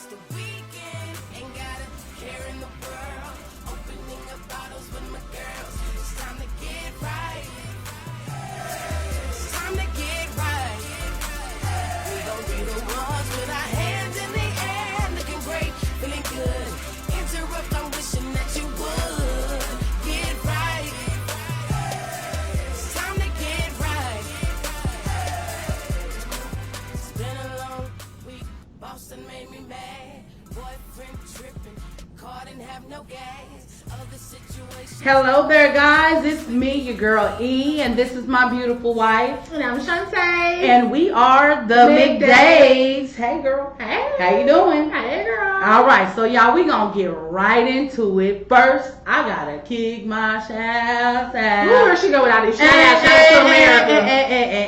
It's the weekend, ain't got a care in the world. Opening up bottles with my girls. It's time to get right. It's time to get right. We gon' be the ones with our hands in the air, looking great, feeling good. Interrupt, I'm wishing that you would get right. It's time to get right. It's been a long week. Boston made me mad. Boyfriend tripping. Car didn't have no gas. Other situations. Hello there, guys. It's me, your girl E, and this is my beautiful wife. And I'm Shantae. And we are the McDays. Hey, girl. Hey. How you doing? Hey, girl. All right, so y'all, we gonna get right into it. First, I gotta kick my shouts out. Ooh, here she go with all these shout out to America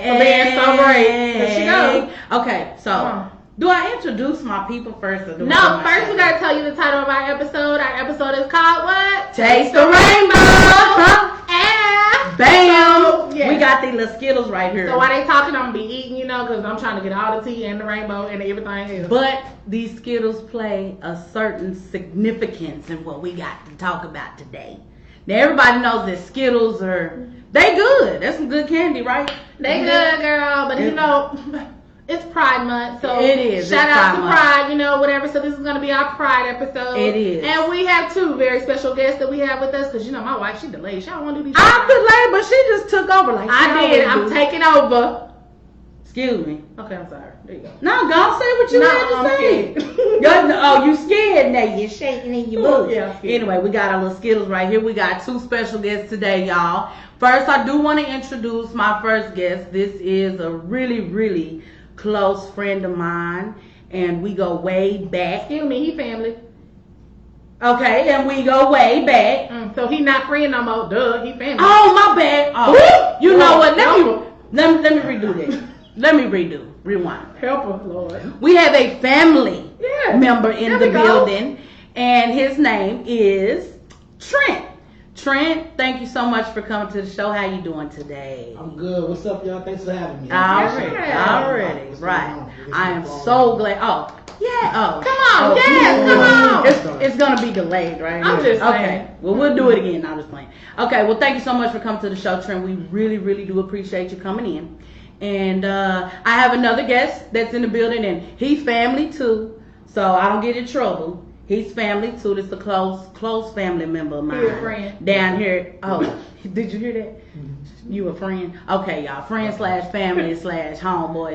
for being so great. Here she go. Okay, so do I introduce my people first? Or do No, first we gotta tell you the title of our episode. Our episode is called what? Taste the Rainbow. And Bam! So, yeah. We got these little Skittles right here. So while they talking, I'm gonna be eating, because I'm trying to get all the tea and the rainbow and everything else. But these Skittles play a certain significance in what we got to talk about today. Now everybody knows that Skittles they good. That's some good candy, right? They good, girl, but it's Pride Month, so it is. Shout it's out to month. Pride, whatever. So this is gonna be our Pride episode. It is, and we have two very special guests that we have with us because my wife, she delayed. She don't want to do these. I'm delayed, but she just took over. Like I did. I'm taking over. Excuse me. Okay, I'm sorry. There you go. No, go say what you had to say. You scared now? You're shaking in your boots. Yeah. Anyway, we got our little Skittles right here. We got two special guests today, y'all. First, I do want to introduce my first guest. This is a really, really close friend of mine, and we go way back. Excuse me, he family. Okay, and we go way back. So he not friend no more. Duh, he family. Oh, my bad. Oh, you know what? Let me redo that. Let me rewind. Help us, Lord. We have a family member in the There we go. building, and his name is Trent. Trent, thank you so much for coming to the show. How you doing today? I'm good. What's up, y'all? Thanks for having me. Already, right. I am so glad. Oh, yeah. Oh, Come on, yes, come on. It's gonna be delayed, right? I'm just saying. Okay. Well, we'll do it again. I'm just playing. Okay. Well, thank you so much for coming to the show, Trent. We really, really do appreciate you coming in. And I have another guest that's in the building, and he's family too, so I don't get in trouble. He's family too. This is a close family member of mine. You're a friend. Down here. Oh, did you hear that? You a friend? Okay, y'all. Friend / family / homeboy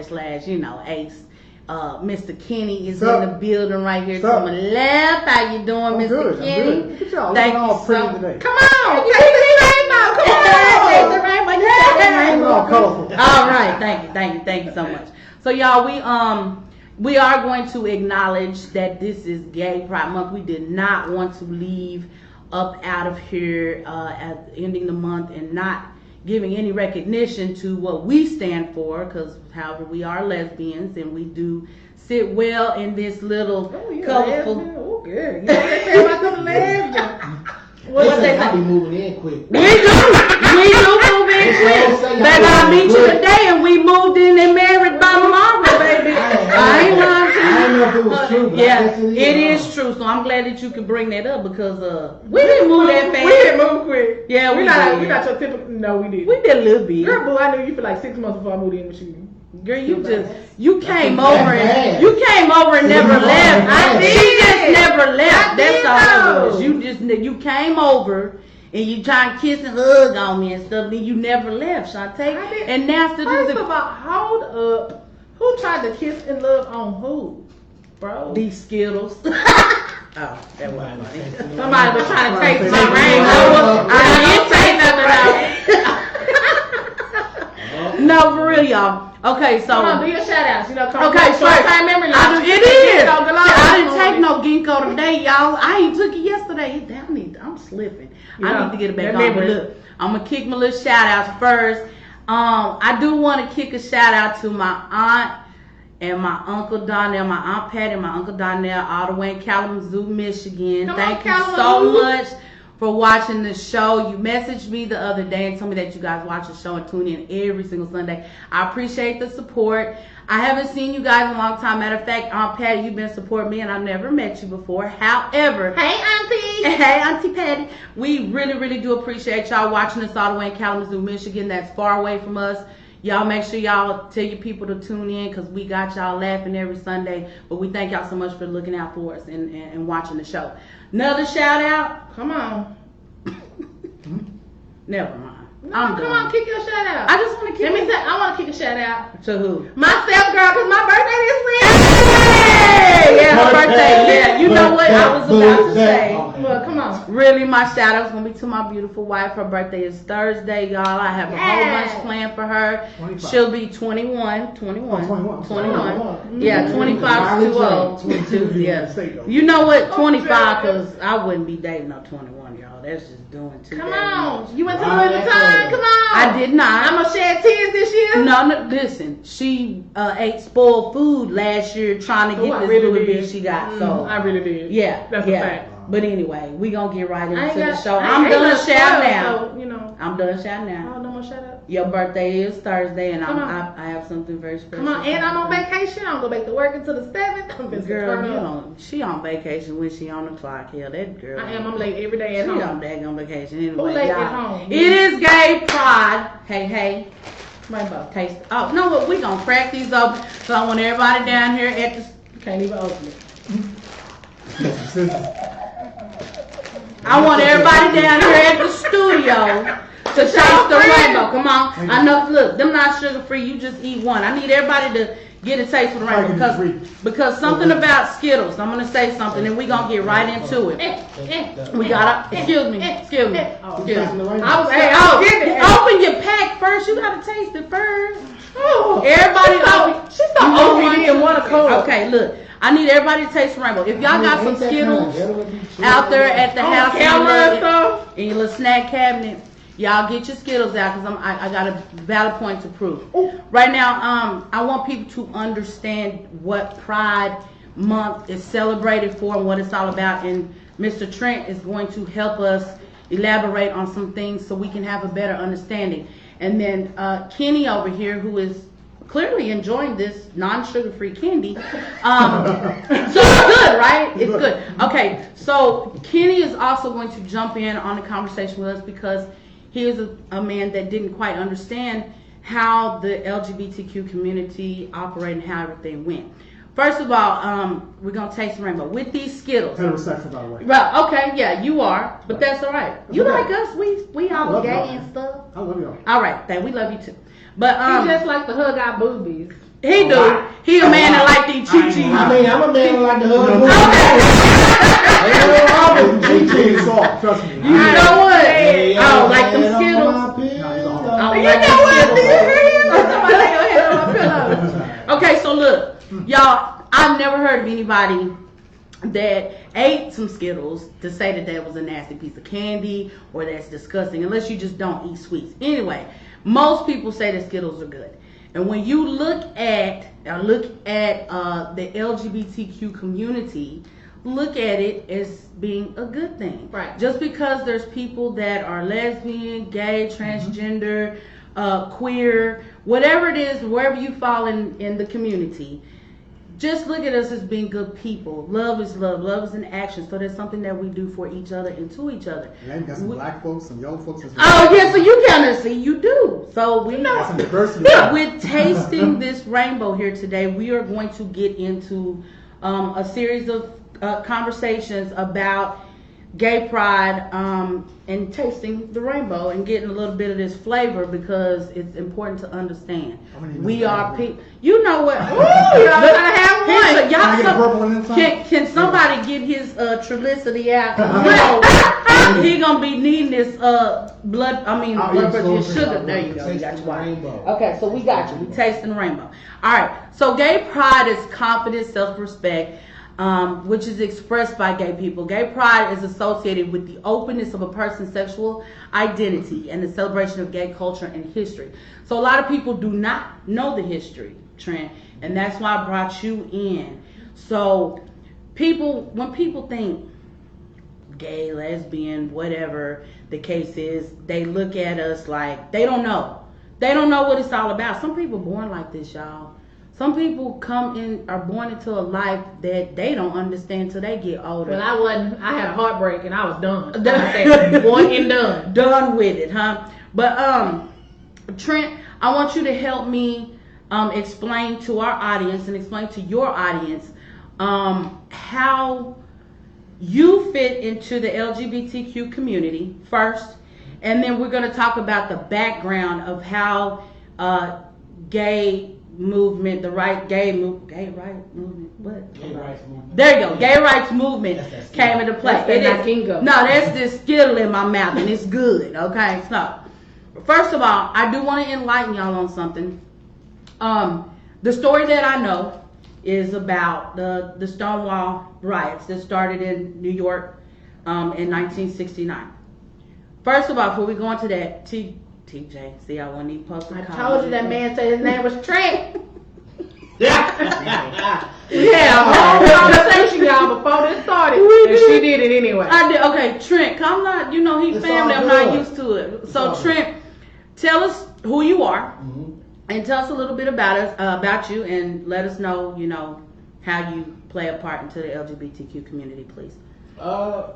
/ Ace. Mr. Kenny is in the building right here to my left. How you doing, Mr. Good, Kenny? I'm good. Look at y'all. Thank Looking all you pretty so today. Come on, take the rainbow. Come on. Taste the rainbow. Looking all colorful. All right, thank you so much. So y'all, we are going to acknowledge that this is Gay Pride Month. We did not want to leave up out of here at ending the month and not giving any recognition to what we stand for, because however we are lesbians and we do sit well in this little colorful. Oh, good. You know what they say about them lesbians? What they say? Be moving in quick. We do move in quick. Baby, I meet you today and we moved in and married by tomorrow, baby. I ain't lying to you. I didn't know if it was true. But Yeah, it is true. So I'm glad that you could bring that up because we didn't move that fast. We didn't move quick. Yeah, we We're did. not your typical. No, we didn't. We did a little bit. Girl, boo, I knew you for like 6 months before I moved in with you. Girl, you came over and never left. I did. She just never left. I That's did all it though. was. You came over and you trying to kiss and hug on me and stuff. Then you never left, Shantae. I did. And now First of all, hold up. Who tried to kiss and love on who, bro? these Skittles. Oh, that wasn't funny. Somebody was trying to take my rainbow. I didn't say nothing. No, for real, y'all. Okay, so Come on, do your shout outs. okay, short time memory loss. It is. I didn't take no ginkgo today, y'all. I ain't took it yesterday. I'm slipping. I need to get it back on. But look, I'm gonna kick my little shout outs first. I do want to kick a shout out to my aunt and my Uncle Donnell, my Aunt Patty and my Uncle Donnell, all the way in Kalamazoo, Michigan. Thank you so much for watching the show. You messaged me the other day and told me that you guys watch the show and tune in every single Sunday. I appreciate the support. I haven't seen you guys in a long time. Matter of fact, Aunt Patty, you've been supporting me and I've never met you before. However, Hey, Auntie. hey, Auntie Patty, we really, really do appreciate y'all watching us all the way in Kalamazoo, Michigan. That's far away from us. Y'all make sure y'all tell your people to tune in because we got y'all laughing every Sunday. But we thank y'all so much for looking out for us and watching the show. Another shout out. Come on. Never mind. No, I'm come done. on, kick your shout out. I just want to keep Let me it. say, I want to kick a shout out. To who? Myself, girl, because my birthday this week. Hey, yeah, her birthday. Yeah, you know what I was about to say. Well, come on. Really, my shout out is going to be to my beautiful wife. Her birthday is Thursday, y'all. I have a whole Yes. bunch planned for her. 25. She'll be 21. Oh, 21. 21. Yeah, 25 is too old. 22. Yeah. Yeah. You know what? Oh, 25, yeah. because I wouldn't be dating no 21, y'all. That's just doing too Come damn on. much. You went to Right, Louis that's Vuitton. right. Come on. I did not. I'm going to shed tears this year. No, listen. She ate spoiled food last year trying to Oh, get I this really Louis did. V she got. Mm, So I really did. yeah, That's a yeah. fact. But anyway, we gonna get right I into ain't the got, show. I I'm ain't done got shout spoiled, now. So, you know. I'm done shout now. Oh, no more shout out. Your birthday is Thursday, and Come on. I have something very special. Come on, and I'm on vacation. I don't go back to work until the 7th. I'm just Girl, turn you up. know, she on vacation when she on the clock. Hell, that girl. I am. I'm late every day at She home. on daggone vacation anyway. Who late y'all. at home? It is Gay Pride. Hey. Rainbow. Taste. Oh, no, what? We gonna crack these open. So I want everybody down here at the. Can't even open it. I want everybody down here at the studio to taste the rainbow. Come on. I know. Look, them not sugar free. You just eat one. I need everybody to get a taste of the rainbow because something about Skittles. I'm gonna say something, and we gonna get right into it. We gotta. Excuse me. Excuse me. Oh, Excuse me. I was Hey, open your pack first. You gotta taste it first. Everybody, She's so OCD in one accord. Okay, look. I need everybody to taste the rainbow. If y'all got some Skittles out there at the house in your little snack cabinet, y'all get your Skittles out because I got a valid point to prove. Right now, I want people to understand what Pride Month is celebrated for and what it's all about. And Mr. Trent is going to help us elaborate on some things so we can have a better understanding. And then Kenny over here, who is clearly enjoying this non-sugar-free candy. So it's good, right? It's good. Okay, so Kenny is also going to jump in on the conversation with us because he is a man that didn't quite understand how the LGBTQ community operated and how everything went. First of all, we're going to taste the rainbow with these Skittles. Heterosexual, by the way. Right, okay, yeah, you are, but that's all right. You Okay. like us, we all love gay y'all. and stuff. I love y'all. All right, then we love you too. But He just like to hug our boobies. he do. He a man that like these chi-chi. I mean, I'm a man who like to hug. Okay. Soft, trust me. You know what? I don't like them Skittles. I don't like them Skittles. Somebody lay your head on my pillow. Okay, so look, y'all, I've never heard of anybody that ate some Skittles to say that that was a nasty piece of candy or that's disgusting, unless you just don't eat sweets. Anyway, most people say that Skittles are good. And when you look at the LGBTQ community, look at it as being a good thing. Right. Just because there's people that are lesbian, gay, transgender, queer, whatever it is, wherever you fall in the community, just look at us as being good people. Love is love. Love is an action. So that's something that we do for each other and to each other. Yeah, you got some black folks, some young folks. Oh, yeah, so you kind of see, you do. So we Got some diversity. with tasting this rainbow here today, we are going to get into a series of conversations about gay pride and tasting the rainbow and getting a little bit of this flavor because it's important to understand. We are people. You know what? Ooh, y'all gotta have one. Can I get a purple one inside? Can somebody get his Trulicity out? No. He gonna be needing this blood. I mean, I'll blood eat pressure, slow sugar. drink. There you go. You got Tasting your water. rainbow. Okay, so we got you. We tasting the rainbow. All right. So gay pride is confidence, self-respect, which is expressed by gay people. Gay pride is associated with the openness of a person's sexual identity and the celebration of gay culture and history. So a lot of people do not know the history, Trent, and that's why I brought you in. So when people think gay, lesbian, whatever the case is, they look at us like they don't know. They don't know what it's all about. Some people born like this, y'all. Some people are born into a life that they don't understand till they get older. Well, I wasn't. I had a heartbreak and I was done. One and done. Done with it, huh? But Trent, I want you to help me explain to our audience and explain to your audience how you fit into the LGBTQ community first, and then we're going to talk about the background of how gay movement, gay rights movement, what? Gay rights movement. There you go. Gay rights movement came into play. That's that's this Skittle in my mouth, and it's good. Okay, so first of all, I do want to enlighten y'all on something. The story that I know is about the Stonewall riots that started in New York in 1969. First of all, before we go into that, TJ, see, I wasn't even supposed to I call told you that man said his name was Trent. Yeah. We had a whole conversation, y'all, before this started. And she did it anyway. I did. Okay, Trent, I'm not, he It's family, all I'm not good. used to it. It's So, all good. Trent, tell us who you are Mhm. and tell us a little bit about you, and let us know, how you play a part into the LGBTQ community, please.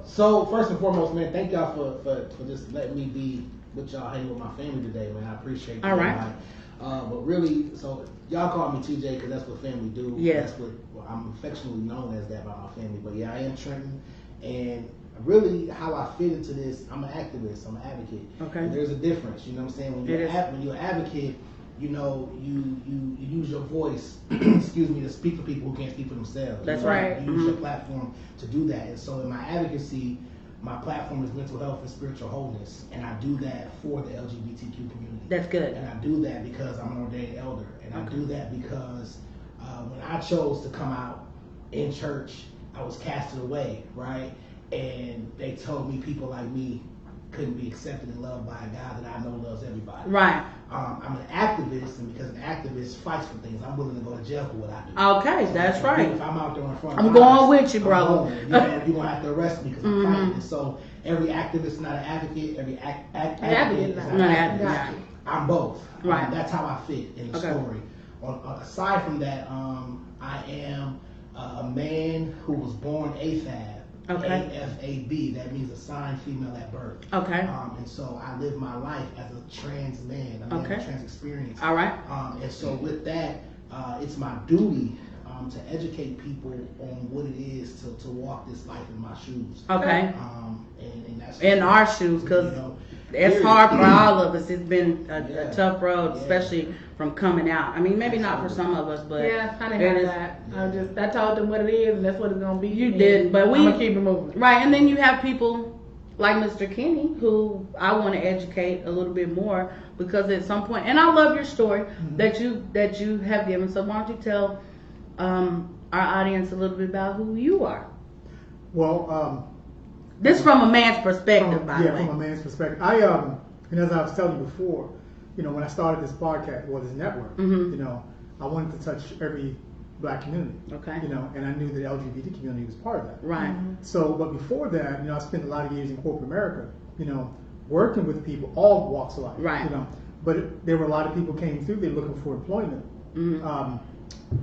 So first and foremost, man, thank y'all for just letting me be with y'all, hang with my family today, man. I appreciate it. All right. But really, so y'all call me TJ because that's what family do. Yes. That's what I'm affectionately known as that by my family. But yeah, I am Trenton, and really how I fit into this, I'm an activist, I'm an advocate. Okay. And there's a difference, you know what I'm saying? When you're It is. when you're an advocate, you use your voice, excuse me, to speak for people who can't speak for themselves. That's You know, right. You use your Mhm. platform to do that. And so in my advocacy, my platform is mental health and spiritual wholeness, and I do that for the LGBTQ community. That's good. And I do that because I'm an ordained elder, and I Okay. do that because when I chose to come out in church, I was casted away, right? And they told me people like me couldn't be accepted and loved by a God that I know loves everybody. Right. I'm an activist, and because an activist fights for things, I'm willing to go to jail for what I do. Okay, that's right. If I'm out there in front, I'm of going eyes, with you, I'm brother. going. You're gonna have to arrest me because I'm Mhm. fighting. And so every activist is not an advocate. Every advocate advocate is is not not an an activist. advocate. I'm both. Right. That's how I fit in the Okay. story. Aside from that, I am a man who was born AFAB. Okay. AFAB. That means assigned female at birth. Okay. And so I live my life as a trans man. I mean, Okay. a trans experience. All right. And so with that, it's my duty to educate people on what it is to walk this life in my shoes. Okay. And that's In our shoes, because it's hard for all of us. It's been a tough road, especially from coming out. I mean, maybe not for some of us, but Yeah, I didn't it have is- that. I told them what it is, and that's what it's gonna be. You and did, but I'm gonna keep it moving. Right, and then you have people like Mr. Kenny, who I want to educate a little bit more, because at some point, and I love your story that you have given. So why don't you tell our audience a little bit about who you are? Well, This from a man's perspective, by the from a way. man's perspective. And as I was telling you before, when I started this podcast, this network, Mhm. I wanted to touch every black community. Okay. And I knew that the LGBT community was part of that. Right. So, but before that, I spent a lot of years in corporate America, working with people, all walks of life. Right. But there were a lot of people came through there looking for employment Mhm.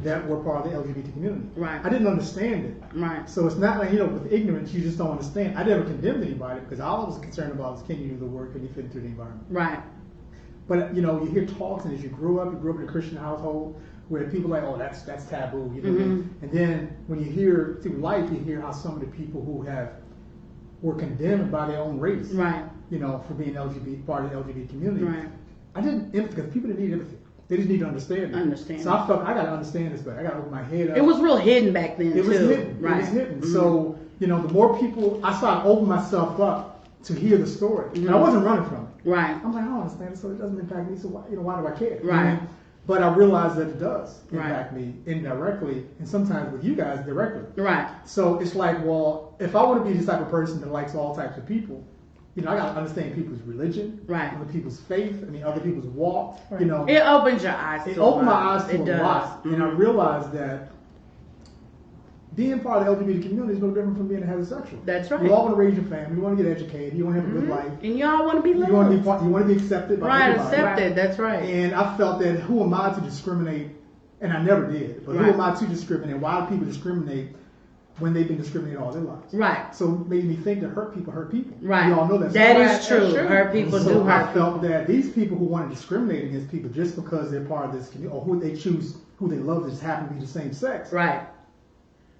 that were part of the LGBT community. Right. I didn't understand it. Right. So it's not like, with ignorance, you just don't understand. I never condemned anybody because all I was concerned about was, can you do the work, can you fit into the environment? Right. But, you hear talks, and as you grew up in a Christian household where people are like, oh, that's taboo, Mhm. And then when you hear through life, you hear how some of the people who were condemned by their own race, Right. for being part of the LGBT community. Right. I didn't empathy, because people didn't need empathy. They just need to understand it. Understand. So I felt I got to understand this better. I got to open my head up. It was real hidden back then, It was too. hidden. Right. It was hidden. Mhm. So, the more people, I started opening myself up to hear the story. And I wasn't running from it. Right. I'm like, I don't understand it, so it doesn't impact me, so why do I care? Right. But I realized that it does Right. impact me indirectly, and sometimes with you guys directly. Right. So it's like, well, if I want to be this type of person that likes all types of people, I got to understand people's religion, Right. other people's faith, other people's walk, It opens your eyes. it to a opened my lot. eyes to It a does. lot, and I realized that being part of the LGBT community is no different from being a heterosexual. That's right. You all want to raise your family. You want to get educated. You want to have a good life. And y'all want to be loved. You want to be accepted by right, everybody. accepted. That's right. And I felt that who am I to discriminate? And I never did. But who Right. am I to discriminate? Why do people discriminate when they've been discriminated all their lives? Right. So it made me think that hurt people hurt people. Right. We all know that's That true. is true. That's true. Hurt people And so do I hurt. felt that these people who want to discriminate against people just because they're part of this community or who they choose, who they love, just happen to be the same sex. Right.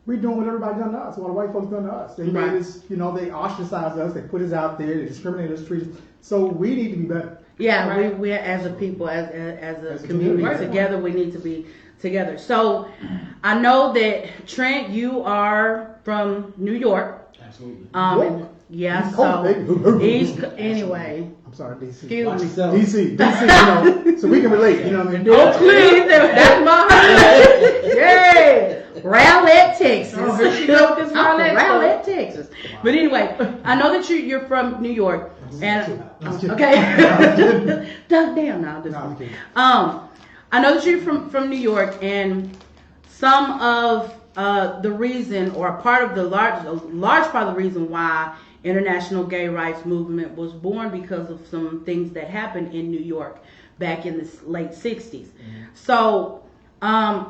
We're doing what everybody done to us, what the white folks done to us. They Right. made us, they ostracized us, they put us out there, they discriminated us, treated us. So we need to be better. Yeah, Right. we as a people, as a As a community, community. together, we need to be together. So I know that Trent, you are from New York. Absolutely. York? Yeah, East Coast, so baby. anyway. I'm sorry, DC. Excuse Watch me. yourself. DC, so we can relate, you know what I mean? Oh please, that's my hood. Yay! Rowlett, Texas. Oh, here she go with this I'm from Rowlett Rowlett, Texas. But anyway, I know that you're from New York, and I'm kidding. okay, duck down now. No, I'm kidding. I know that you're from New York, and some of the reason, or a large part of the reason why international gay rights movement was born because of some things that happened in New York back in the late 60s. So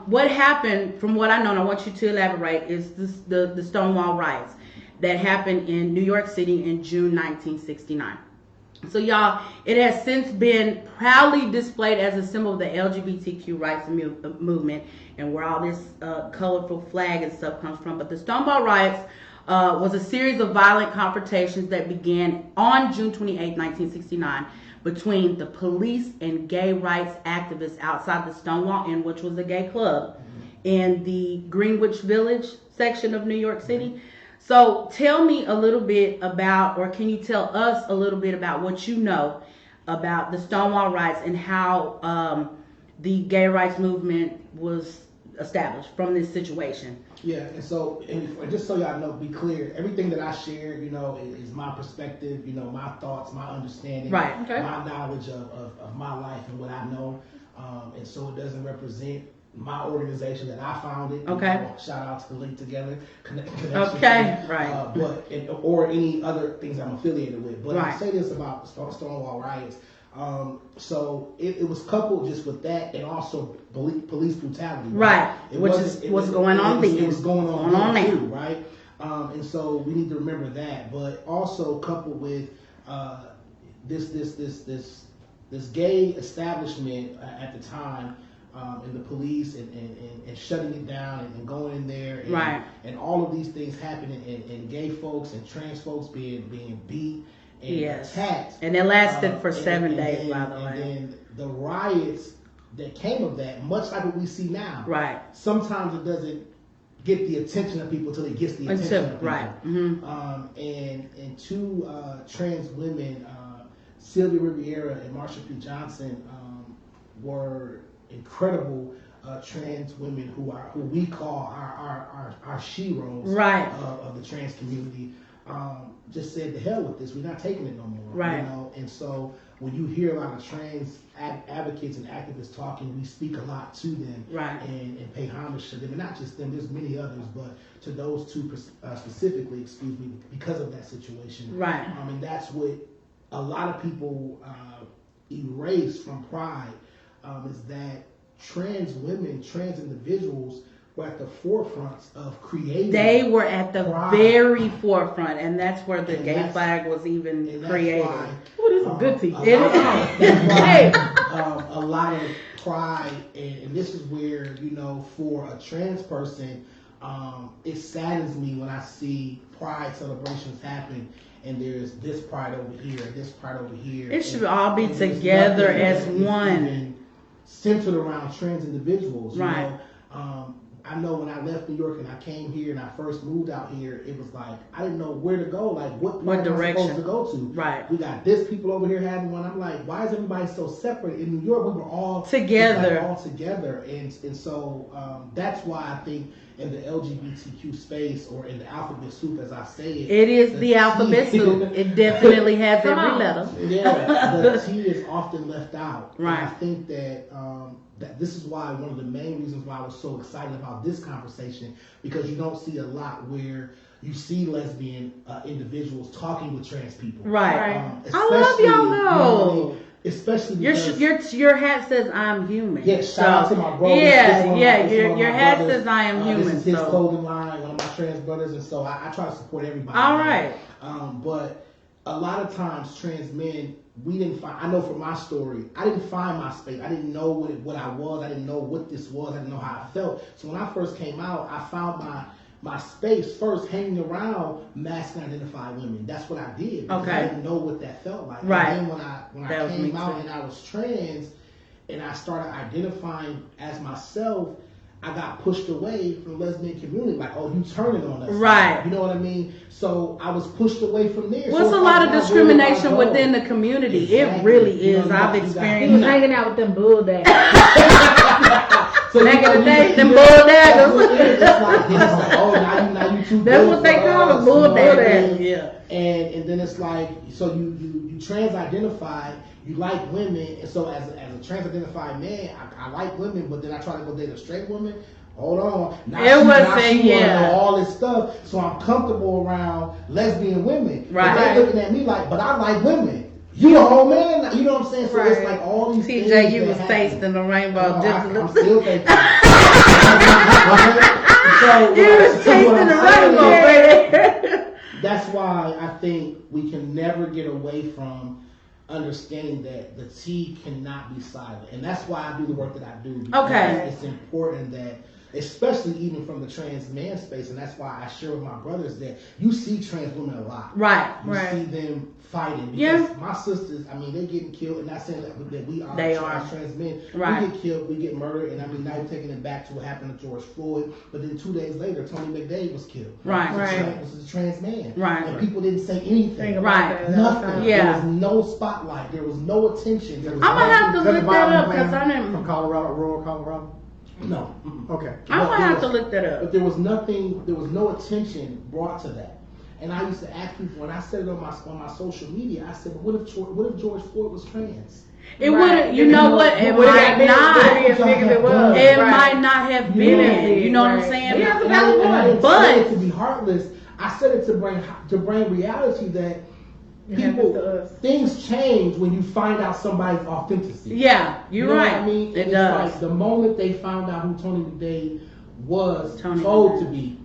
what happened, from what I know, and I want you to elaborate, is the Stonewall riots that happened in New York City in June 1969. So y'all, it has since been proudly displayed as a symbol of the LGBTQ rights movement, and where all this colorful flag and stuff comes from. But the Stonewall riots was a series of violent confrontations that began on June 28, 1969, between the police and gay rights activists outside the Stonewall Inn, which was a gay club, in the Greenwich Village section of New York City. So tell me a little bit about, or can you tell us a little bit about what you know about the Stonewall riots and how the gay rights movement was established from this situation? Yeah, and so, and just so y'all know, be clear, everything that I share, is my perspective, my thoughts, my understanding, Right, okay. my knowledge of my life and what I know. And so it doesn't represent my organization that I founded. Okay. Shout out to the Link Together connection. Okay, right. Or any other things I'm affiliated with. But Right. I say this about Stonewall riots. So it was coupled just with that and also police brutality. Right, It which wasn't- is what's going on It then. was going on Going on then now. too, right? And so we need to remember that, but also coupled with this gay establishment at the time, and the police and shutting it down and going in there, and, Right. and all of these things happening, and gay folks and trans folks being beat and Yes. attacked. And it lasted for And- 7 and days, then- by the way. And then the riots that came of that, much like what we see now. Right. Sometimes it doesn't get the attention of people until it gets the attention of people. Right. Mhm. And two trans women, Sylvia Riviera and Marsha P. Johnson, were incredible trans women who we call our sheroes Right. of the trans community. Just said, to hell with this, we're not taking it no more. Right. And so when you hear a lot of trans advocates and activists talking, we speak a lot to them, Right. and pay homage to them, and not just them. There's many others, but to those two specifically, because of that situation. Right. And that's what a lot of people erase from Pride, is that trans women, trans individuals were at the forefront of creating. They were at the Pride. very forefront, and that's where the And gay that's- flag was even And that's created. why, Ooh, this is good tea. It is. Hey. a lot of pride, and this is where, for a trans person, it saddens me when I see pride celebrations happen, and there's this pride over here, and this pride over here. It should and- all be and there's together nothing as that is one. even centered around trans individuals. Right. I know when I left New York and I came here and I first moved out here, it was like I didn't know where to go. Like what part am I direction? supposed to go to? Right. We got this people over here having one. I'm like, why is everybody so separate? In New York, we were all Together. all together, and so that's why I think in the LGBTQ space or in the alphabet soup, as I say it. It is the alphabet T- soup. It definitely has Come every on. letter. Yeah, the T is often left out. Right. And I think that that this is why one of the main reasons why I was so excited about this conversation, because you don't see a lot where you see lesbian individuals talking with trans people. Right. Right. I love Especially, y'all you know what I though. mean? Especially because Your hat says I'm human. yeah, shout out to my brother. Yeah, your hat says I am human. This is his so. clothing line, one of my trans brothers, and so I try to support everybody. All man. right. But a lot of times, trans men, we didn't find. I know from my story, I didn't find my space. I didn't know what I was. I didn't know what this was. I didn't know how I felt. So when I first came out, I found my space first hanging around masculine identified women. That's what I did. Because Okay. I didn't know what that felt like. Right. And then when That I was me came out too. and I was trans and I started identifying as myself, I got pushed away from the lesbian community. Like, oh, you turning on us. Right. You know what I mean? So I was pushed away from there. Well, it's So a lot of now, where do I discrimination go? within the community. It Exactly. really You know, is. you I've got- you got- He experienced was that. hanging out with them bull dads. So Back in the day, them bull that's daggers. what it is. It's like, oh, now you too That's good what they for call us, them, bull you know what I daggers. mean? Yeah. And then it's like, so you trans-identified, you like women, and so as a trans-identified man, I like women, but then I try to go date a straight woman. Hold on, now It she, was now a- she wanna yeah. know all this stuff, so I'm comfortable around lesbian women. Right. But they looking at me like, but I like women. You a whole man, you know what I'm saying? So it's Right. like all these TJ, things you that was happen. tasting the rainbow. No, I'm just still thinking. So, you was so what tasting I'm the saying rainbow, is, baby. that's why I think we can never get away from understanding that the T cannot be silent. And that's why I do the work that I do. Because Okay. it's important that, especially even from the trans man space, and that's why I share with my brothers that you see trans women a lot. Right. You Right. see them fighting. Because Yeah. my sisters, I mean, they getting killed, and not saying that we are They are. trans men. Right. We get killed, we get murdered, and I mean, now you're taking it back to what happened to George Floyd, but then 2 days later, Tony McDade was killed. Right. This is a trans man. Right. And people didn't say anything. Think about Right. that. Nothing. Yeah. There was no spotlight. There was no attention. There was I'm gonna have to Is that look the that violin up because player I didn't. from Colorado, rural Colorado. no. Mm-mm. Okay. I'm gonna But have to there was- look that up. But there was nothing. There was no attention brought to that. And I used to ask people when I said it on my social media. I said, "But what if George Floyd was trans?" It Right. wouldn't. You know what? It Would it might have been not. as big as it was? It Right. might not have You know, been. You know what I'm right. saying? Yeah, that's a And valid I didn't But- say it to be heartless. I said it to bring reality that It happens to people us. things change when you find out somebody's authenticity. Yeah, you're You know right. what I mean? It It's does. like the moment they found out who Tony McDade was Tony told McDade. to be,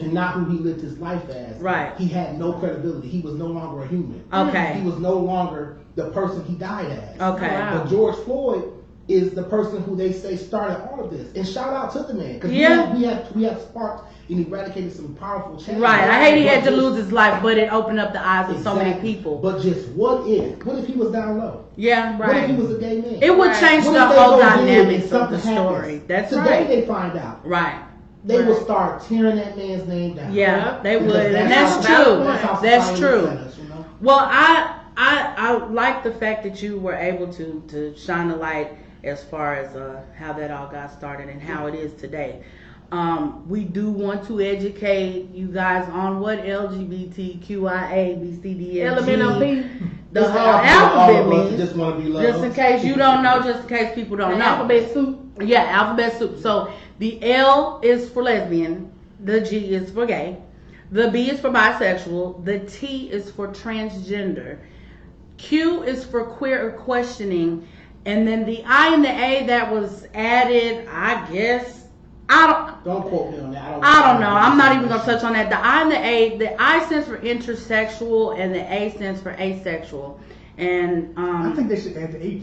and not who he lived his life as. Right. He had no credibility. He was no longer a human. Okay. He was no longer the person he died as. Okay. Wow. But George Floyd is the person who they say started all of this. And shout out to the man because Yeah. we have sparked and eradicated some powerful change. Right. I hate he had to But lose his life, but it opened up the eyes of so many Exactly. people. But just what if he was down low? Yeah. What if Right. he was a gay man? It would Right. change What the if they whole go in and dynamics of something the story. happens? That's Today right. they find out. Right. They Right. will start tearing that man's name down. Yeah, they Because would, and how- that's true. how That's society true. looks at us, you know? Well, I like the fact that you were able to shine the light as far as how that all got started and how it is today. We do want to educate you guys on what LGBTQIA, BCD, and G, LMNOP. the It's whole all alphabet of us means. just want to be loved. Just in case you don't know, just in case people don't The know. alphabet soup. Yeah, alphabet soup. So the L is for lesbian, the G is for gay, the B is for bisexual, the T is for transgender, Q is for queer or questioning, and then the I and the A that was added, I guess, Don't quote me on that. I don't know. I'm not even gonna touch on that. The I and the I stands for intersexual and the A stands for asexual. And I think they should add the H.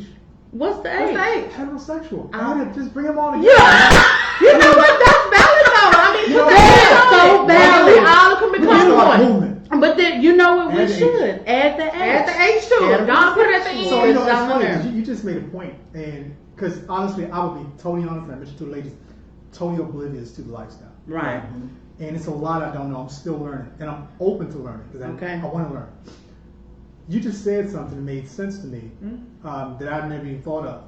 what's the What's A? that? Heterosexual. Add it. Just bring them all together. Yeah. You know what? That's valid though. I mean, You know put what? that That's so on it. valid. We all can We become start one. movement. But then you know what we Add the H. should add the H. Add the H to it. Don't put it at the end. So you know, it's down funny there. 'cause you just made a point, and because honestly, I would be totally honest, and I mentioned to the ladies, totally oblivious to the lifestyle. Right. And it's a lot I don't know. I'm still learning, and I'm open to learning because Okay. I want to learn. You just said something that made sense to me that I've never even thought of.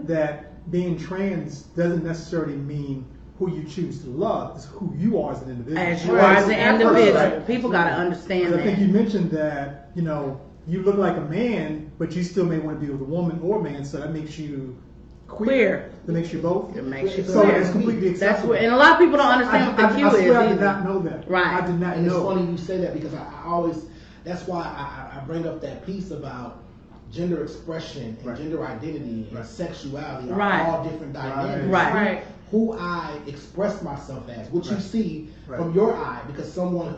That being trans doesn't necessarily mean who you choose to love. It's who you are as an individual. As you Right. are as an That individual, Right. people gotta understand I think that. you mentioned that, you look like a man, but you still may want to be with a woman or a man, so that makes you Queer. That makes you both. It makes you So queer. it's completely That's acceptable. what, and a lot of people don't understand what the Q I is swear I either. did not know that. Right. I did not And it's know. funny you say that because I always, that's why I bring up that piece about gender expression and Right. gender identity and Right. sexuality are Right. all different dynamics. Right. Right. Who I express myself as, what you Right. see Right. from your eye, because someone,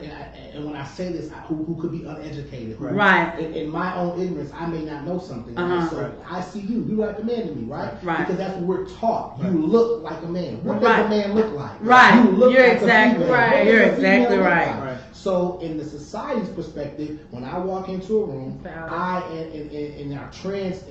and when I say this, who could be uneducated, who- Right. in my own ignorance, I may not know something. Uh-huh. Right? So Right. I see you like a man to me, right? Right. Because that's what we're taught. Right. You look like a man. What Right. does a man look like? Right. You look You're like exactly a female. right. What does You're a female exactly look right. like? Right. So in the society's perspective, when I walk into a room, Valid. I in our trans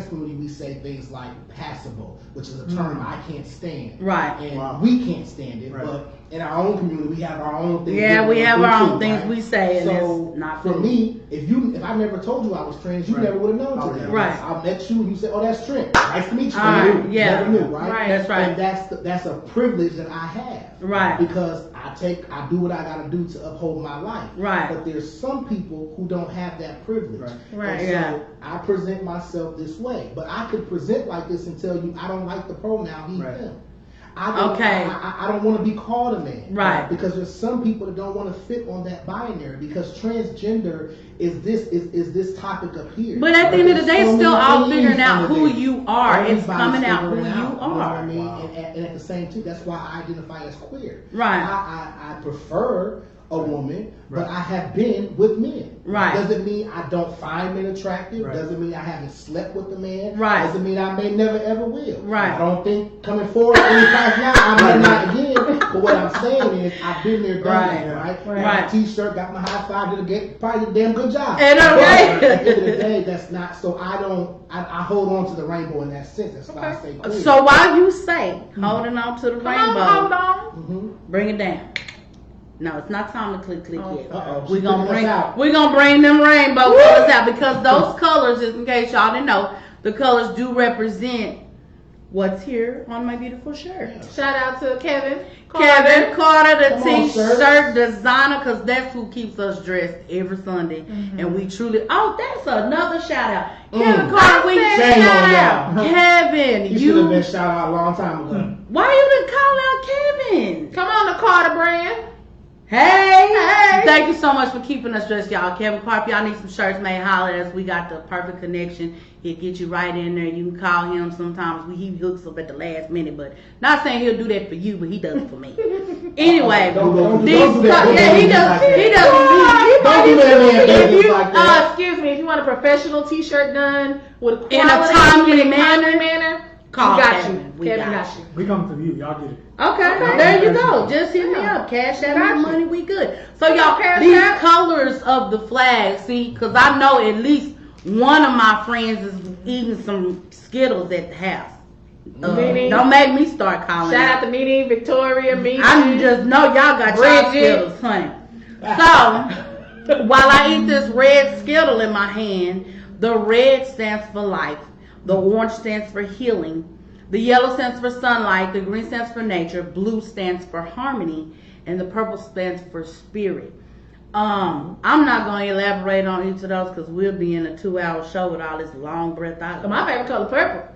community we say things like passable, which is a term I can't stand. Right. And Wow. we can't stand it, Right. but in our own community we have our own things. Yeah, we have do our too, own things right? we say, and So it's not for cool. me, if I never told you I was trans, you Right. never would have known Okay. today. Right. I met you and you said, "Oh, that's Trent. Nice to meet you." All right, You knew. yeah. Never knew, right? Right. That's right. And that's a privilege that I have. Right. Because I do what I gotta do to uphold my life. Right. But there's some people who don't have that privilege. Right. Right. And Yeah. so I present myself this way. But I could present like this and tell you I don't like the pronoun he, Right. him. Okay. I don't want to be called a man. Right. Because there's some people that don't want to fit on that binary because transgender is this topic up here. But at the end of the day, There's it's still many all things figuring out under who there. you are. It's Everybody's coming out who figuring you out, know what I are. mean? Wow. And at the same time, that's why I identify as queer. Right. I prefer a woman, but Right. I have been with men. Right. Doesn't mean I don't find men attractive. Right. Doesn't mean I haven't slept with a man. Right. Doesn't mean I may never ever will. Right. I don't think coming forward any time now I might not again. But what I'm saying is I've been there, done Right. that, right? Right. Got my T-shirt, got my high five, probably did a damn good job. And okay. But at the end of the day, that's not. So I hold on to the rainbow in that sense. That's why I say queer. So while you say holding on to the Come rainbow, on, hold on. Mhm. bring it down. No, it's not time to click Oh, yet. Uh-oh, We're she's gonna picking us out. we're gonna bring them rainbow colors out because those colors, just in case y'all didn't know, the colors do represent what's here on my beautiful shirt. Shout out to Kevin. Kevin Carter, the Come on, sir. t-shirt designer, because that's who keeps us dressed every Sunday. And we truly, that's another shout out. Kevin Carter, we Shame on y'all. Kevin, You should have been you, shout out a long time ago. why you didn't call out Kevin? Come on, the Carter brand. Hey, thank you so much for keeping us dressed, y'all. Kevin Carp, y'all need some shirts made, holler at us. We got the perfect connection. He'll get you right in there. You can call him sometimes. He hooks up at the last minute, but not saying he'll do that for you, but he does it for me. Anyway, Don't do these that. Don't yeah, do he that does. like that. He does. Don't do that, man. If Baby, you, like that. excuse me, if you want a professional T-shirt done with quality, In a timely manner, manner, call we got Kevin. you. We Kevin got got you. We come to you. Y'all get it. Okay, there you go. Just hit me up. Cash out my Got you. money. We good. So y'all, Cash these out. colors of the flag. See, because I know at least one of my friends is eating some Skittles at the house. Meaning? Don't make me start calling. Shout out to Meanie, Victoria, me. I just know y'all got y'all Bridget. Skittles, honey. So while I eat this red Skittle in my hand, the red stands for life, the orange stands for healing, the yellow stands for sunlight, the green stands for nature, blue stands for harmony, and the purple stands for spirit. I'm not going to elaborate on each of those because we'll be in a 2-hour show with all this long breath out. So my favorite color, purple.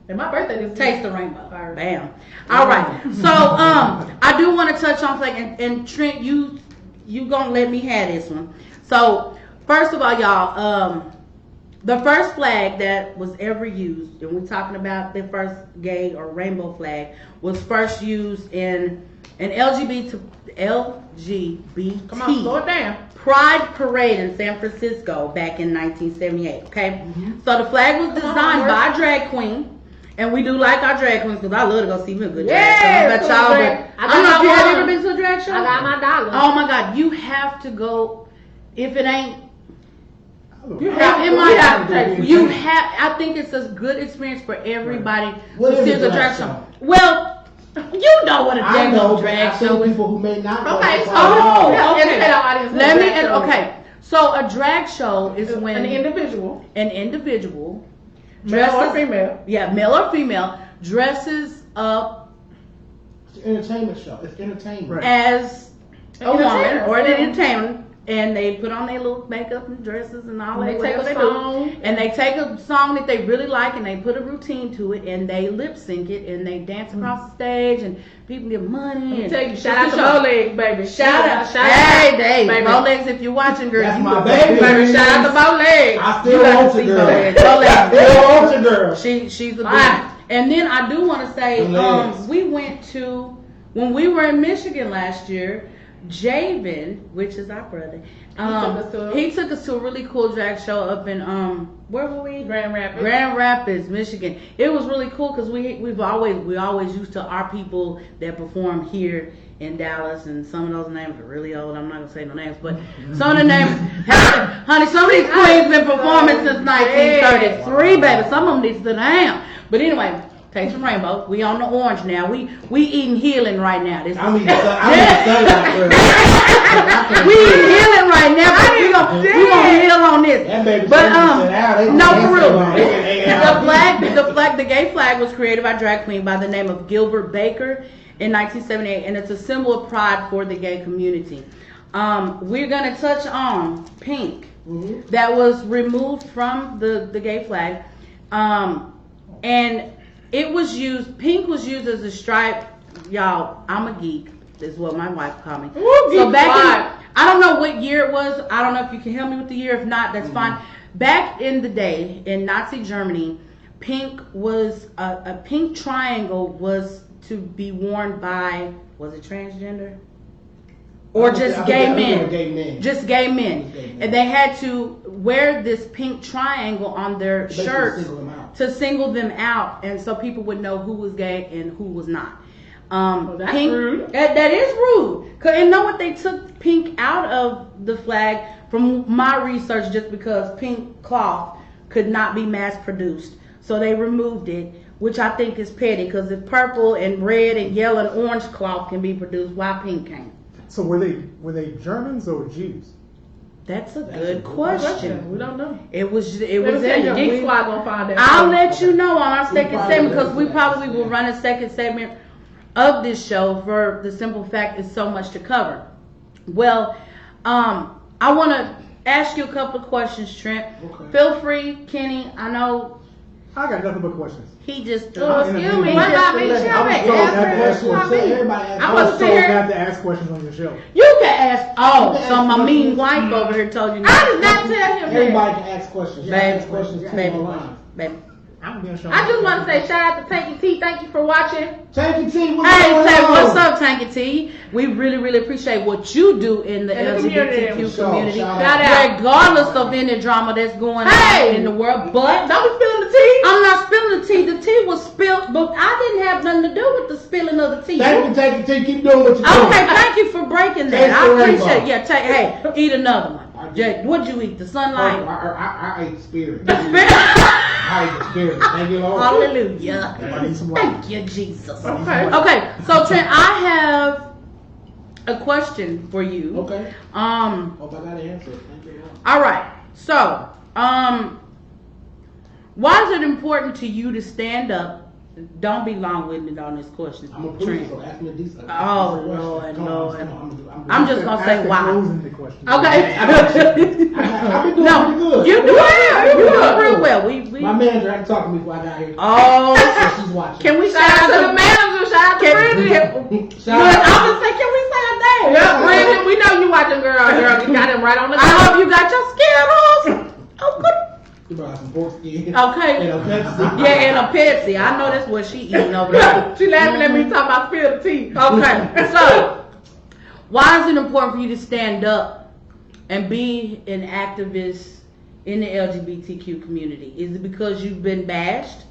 And my birthday is Taste the rainbow. Fire. Bam. All right. So I do want to touch on something, and Trent, you gonna let me have this one. So first of all, y'all, the first flag that was ever used, and we're talking about the first gay or rainbow flag, was first used in an LGBT Come on, slow it down. Pride Parade in San Francisco back in 1978. Okay, so the flag was designed by a drag queen, and we do like our drag queens because I love to go see me a good drag show. I bet y'all, but I don't know if you have ever been to a drag show. I got my dollar. Oh my God, you have to go. If it ain't, You have it to- might you have to have. take it. You have. I think it's a good experience for everybody What to is see a the drag drag show. show? Well, you know what a I know, but drag I show think is. people who may not know. Okay, that's so why- Oh, educate okay. our audience. Let me. Drag show. Okay, so a drag show is when An individual, an individual male or dresses- female. yeah, male or female, dresses up It's an entertainment show. It's entertainment. Right. as a woman Entertainer. or an entertainer, and they put on their little makeup and dresses and all And that, they take whatever a they song. do, and they take a song that they really like and they put a routine to it and they lip sync it and they dance across the stage and people give money. Let me and tell you, it's shout out a to show. Bowlegs, baby. Shout out, Shout hey, out, Dave, baby. Bowlegs, if you're watching, girl, That's you my got- baby. Baby, shout out to Bowlegs. I You still got want to you, see girl. Bowlegs. I still want you, girl. She's a Ah. big. And then I do want to say, Them legs. we went to, when we were in Michigan last year, Javen, which is our brother, he took us to a really cool drag show up in where were we? Grand Rapids. Grand Rapids, Michigan. It was really cool because we always used to our people that perform here in Dallas, and some of those names are really old. I'm not gonna say no names, but some of the names, honey, some of these queens been performing since 1933, baby. Some of them need to sit down. But anyway, taste some rainbow. We on the orange now. We eating healing right now. This I'm eating sunlight, girl. we eating healing right now. But we gonna heal on this. That baby But sit down. They no, gonna for dance real. around. They can- The gay flag was created by a drag queen by the name of Gilbert Baker in 1978, and it's a symbol of pride for the gay community. We're gonna touch on pink, Mhm. that was removed from the gay flag, and it was used. Pink was used as a stripe. Y'all, I'm a geek. Is what my wife called me. Ooh, So geek back vibe. I don't know what year it was. I don't know if you can help me with the year. If not, that's fine. Back in the day in Nazi Germany, pink was a pink triangle was to be worn by, was it transgender? Or just gay men. Gay men. Just gay men. Just gay men. And they had to wear this pink triangle on their Basically shirts single them out. to single them out, and so people would know who was gay and who was not. that's Pink, rude. That is rude. And know what, they took pink out of the flag from my research just because pink cloth could not be mass produced. So they removed it, which I think is petty, because if purple and red and yellow and orange cloth can be produced, why pink can't? So were they Germans or Jews? That's a That's good a good question. We don't know. It was Let me in tell you, Geek we- Squad gonna find out. I'll let you know on our second probably segment, because will. we probably will run a second segment of this show for the simple fact it's so much to cover. Well, I want to ask you a couple of questions, Trent. Okay. Feel free, Kenny. I know I got nothing but questions. he just. Excuse me. He What about me? just- Shut I was up. told Ask not to her. ask What about questions. me? Everybody I ask I wasn't was told here. not to ask questions on your show. You can ask. Oh, You can so ask my mean questions. wife over here told you. I did not tell him that. Everybody can ask questions. You can Baby, ask questions too baby, online. baby. I'm being shown. I just want to say shout out to Tanky T. Thank you for watching. Tanky T, what's Hey, going say on? what's up, Tanky T? We really, really appreciate what you do in the In the community. LGBTQ For sure. community, Shout out. regardless of any drama that's going Hey! on in the world. But Don't be spilling the tea. I'm not spilling the tea. The tea was spilled, but I didn't have nothing to do with the spilling of the tea. Thank you, Tanky T. Keep doing what you're doing. Okay, thank you for breaking that. Taste I the appreciate rainbow. it. Yeah, hey, eat another one. I Jay, what'd you eat? The sunlight. I ate spirit. The spirit. I ate the spirit. Thank you, Lord. Hallelujah. I need some light. Thank you, Jesus. Okay. Okay, so Trent, I have a question for you. Okay. Hope I got an answer. Thank you, Lord. All right. So, why is it important to you to stand up? Don't be long-winded on this question, I'm a priest, Trent. so ask me a decent Oh, question. Lord, Come on, Lord. come on, I'm just gonna say Ask the why. closing the question. Okay. I've been doing pretty No, good. you do well. You pretty do real good. well. We. My manager had to talk to me before I got here. Oh, So she's watching. can we Shout out shout to the out manager. Shout out to Bridget. Shout Look, out. I was say, can we say her name? Yeah, Bridget, we know you watching, girl. You got him right on the I hope you got your Skittles. Oh, good. You brought some pork skin. Okay. And a Pepsi. Yeah, and a Pepsi. I know that's what she eating over there. She laughing at me talking about spill the tea. Okay, so why is it important for you to stand up and be an activist in the LGBTQ community? Is it because you've been bashed?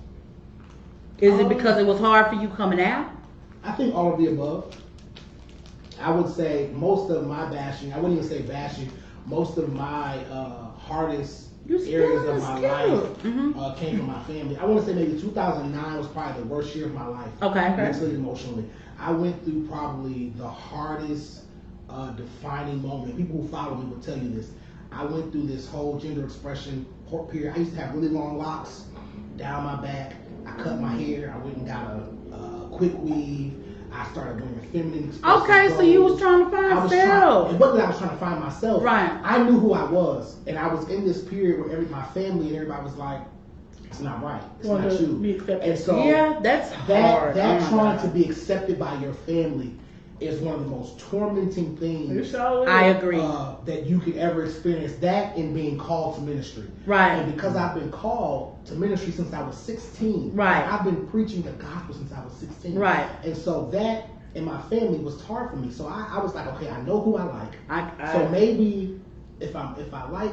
Is it because it was hard for you coming out? I think all of the above. I would say most of my bashing, I wouldn't even say bashing, most of my hardest You areas spilling of the my skill. life Mhm. came from my family. I want to say maybe 2009 was probably the worst year of my life. Okay. Mentally and emotionally. I went through probably the hardest defining moment. People who follow me will tell you this. I went through this whole gender expression period. I used to have really long locks down my back. I cut my hair. I went and got a quick weave. I started wearing feminine. Okay, so you was trying to find It self. wasn't that I was trying to find myself. Right. I knew who I was, and I was in this period where my family and everybody was like, "It's not right. It's Want not to be you." accepted. And so Yeah, that's hard. that Oh my trying God. to be accepted by your family is one of the most tormenting things. You sure I is. agree. That you could ever experience, that and being called to ministry. Right. And because I've been called to ministry since I was 16. Right. I've been preaching the gospel since I was 16. Right. And so that in my family was hard for me. So I was like, okay, I know who I like. So I maybe if I like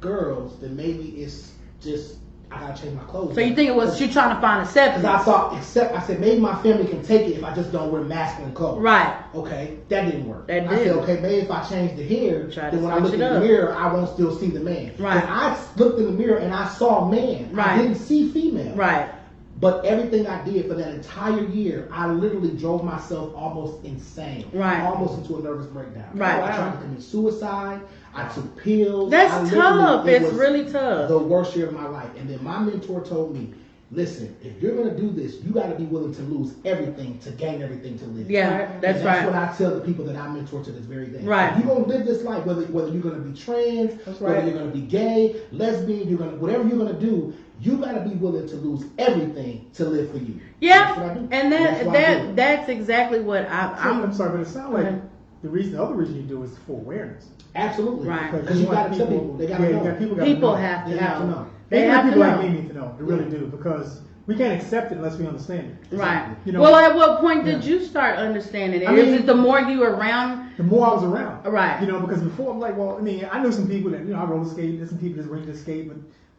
girls, then maybe it's just I gotta change my clothes. so you think it was you trying to find Because I acceptance? thought, I said maybe my family can take it if I just don't wear masculine clothes. Right. Okay, that didn't work. That I said, didn't. okay, maybe if I change the hair, Try to then when I switch look it in the up. mirror, I won't still see the man. Right. When I looked in the mirror and I saw man, Right. I didn't see female. Right. But everything I did for that entire year, I literally drove myself almost insane. Right. Almost into a nervous breakdown. Right. I tried to commit suicide. I took pills. That's I literally- tough. it It's was really tough. The worst year of my life. And then my mentor told me, listen, if you're going to do this, you got to be willing to lose everything to gain everything to live. Yeah, Right. that's And right. that's what I tell the people that I mentor to this very day. Right. If you're going to live this life, whether you're going to be trans, That's whether right. you're going to be gay, lesbian, whatever you're going to do, you got to be willing to lose everything to live for you. That's what I Yeah, do. and That's what I do. that's exactly what I'm sorry, but it sounds like Okay. the other reason you do is for awareness. Absolutely. Right. Because you got to tell people. They got to yeah, know. you got people gotta people know. have They to have to know. know. They Even have to people like know. me need to know. They really do, because we can't accept it unless we understand it. Right. You know, Well, at what point did Yeah. you start understanding it? I Is mean- it the more you were around? the more I was around. Right. You know, because before I'm like, well, I mean, I know some people that, I roller skate, there's some people that ring to skate, but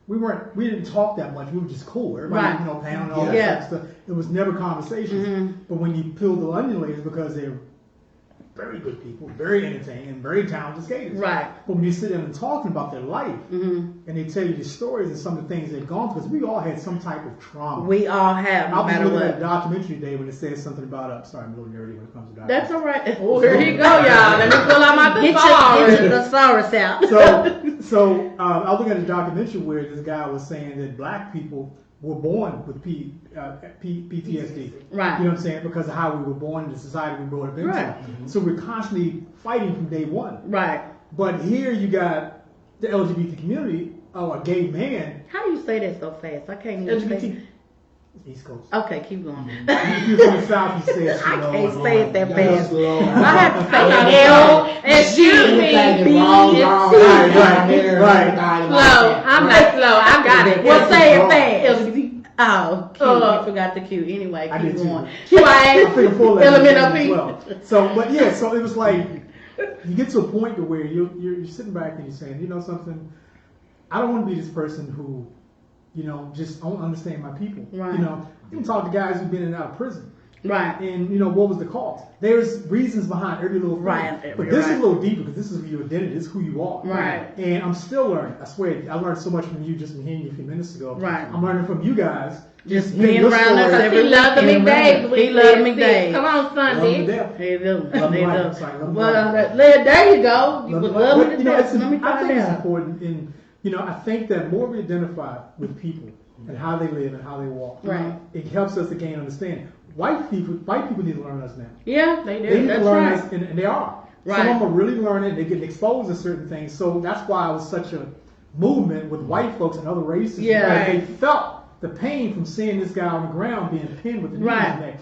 we didn't talk that much. We were just cool. Everybody, Right. pound and all that Yeah. type of stuff. It was never conversations. Mhm. But when you peel the onion layers, because they're very good people, very entertaining, and very talented skaters. Right. But when you sit down and talking about their life, hmm and they tell you the stories and some of the things they've gone through, because we all had some type of trauma. We all have, I no was matter looking at a what. documentary today when it says something about, sorry, I'm a little nerdy when it comes to documentaries. That's all right. Oh, here you go, y'all. Let me pull out my Get thesaurus. Thesaurus out. So I was looking at a documentary where this guy was saying that black people were born with PTSD. Right. You know what I'm saying? Because of how we were born in the society we brought up into. Right. So we're constantly fighting from day one. Right. But here you got the LGBT community, a gay man, How do you say that so fast? I can't even LGBT, say. East Coast. Okay, keep going. If you're from the South, you say it I slow. can't say it that Y'all fast. slow. I have to say L and G and B and C. Right. Slow. I'm not slow. I got it. Well, say it fast. LGBT. Oh, Q. Uh, You forgot the Q. Anyway, I keep did too. going. I figured four letters Element of as P. well. So, but yeah, so it was like you get to a point to where you're sitting back and you're saying, you know something, I don't want to be this person who, just don't understand my people. Right. You can talk to guys who've been in and out of prison. Right. And what was the cause? There's reasons behind every little thing. Right. But You're this is right. a little deeper because this is your identity. This is who you are. Right. And I'm still learning. I swear, I learned so much from you just from hearing you a few minutes ago. Right. I'm learning from you guys. Just hearing being your around us stories. every He loved the weekend. McDays. He loved McDays. Come on, Love them to Sunday. death. They do. Love They them do. life. Sorry, love them Well, life. There you go. You Love would them love life. me But, to death. it's, Let me I find think it's out. important. I think that more we identify with people and how they live and how they walk, Right. it helps us to gain understanding. White people need to learn us now. Yeah, they They do. need That's to learn right. us, and they are. Right. Some of them are really learning. They're getting exposed to certain things. So that's why it was such a movement with white folks and other races. Yeah. Because they felt the pain from seeing this guy on the ground being pinned with the knee in Right. his neck.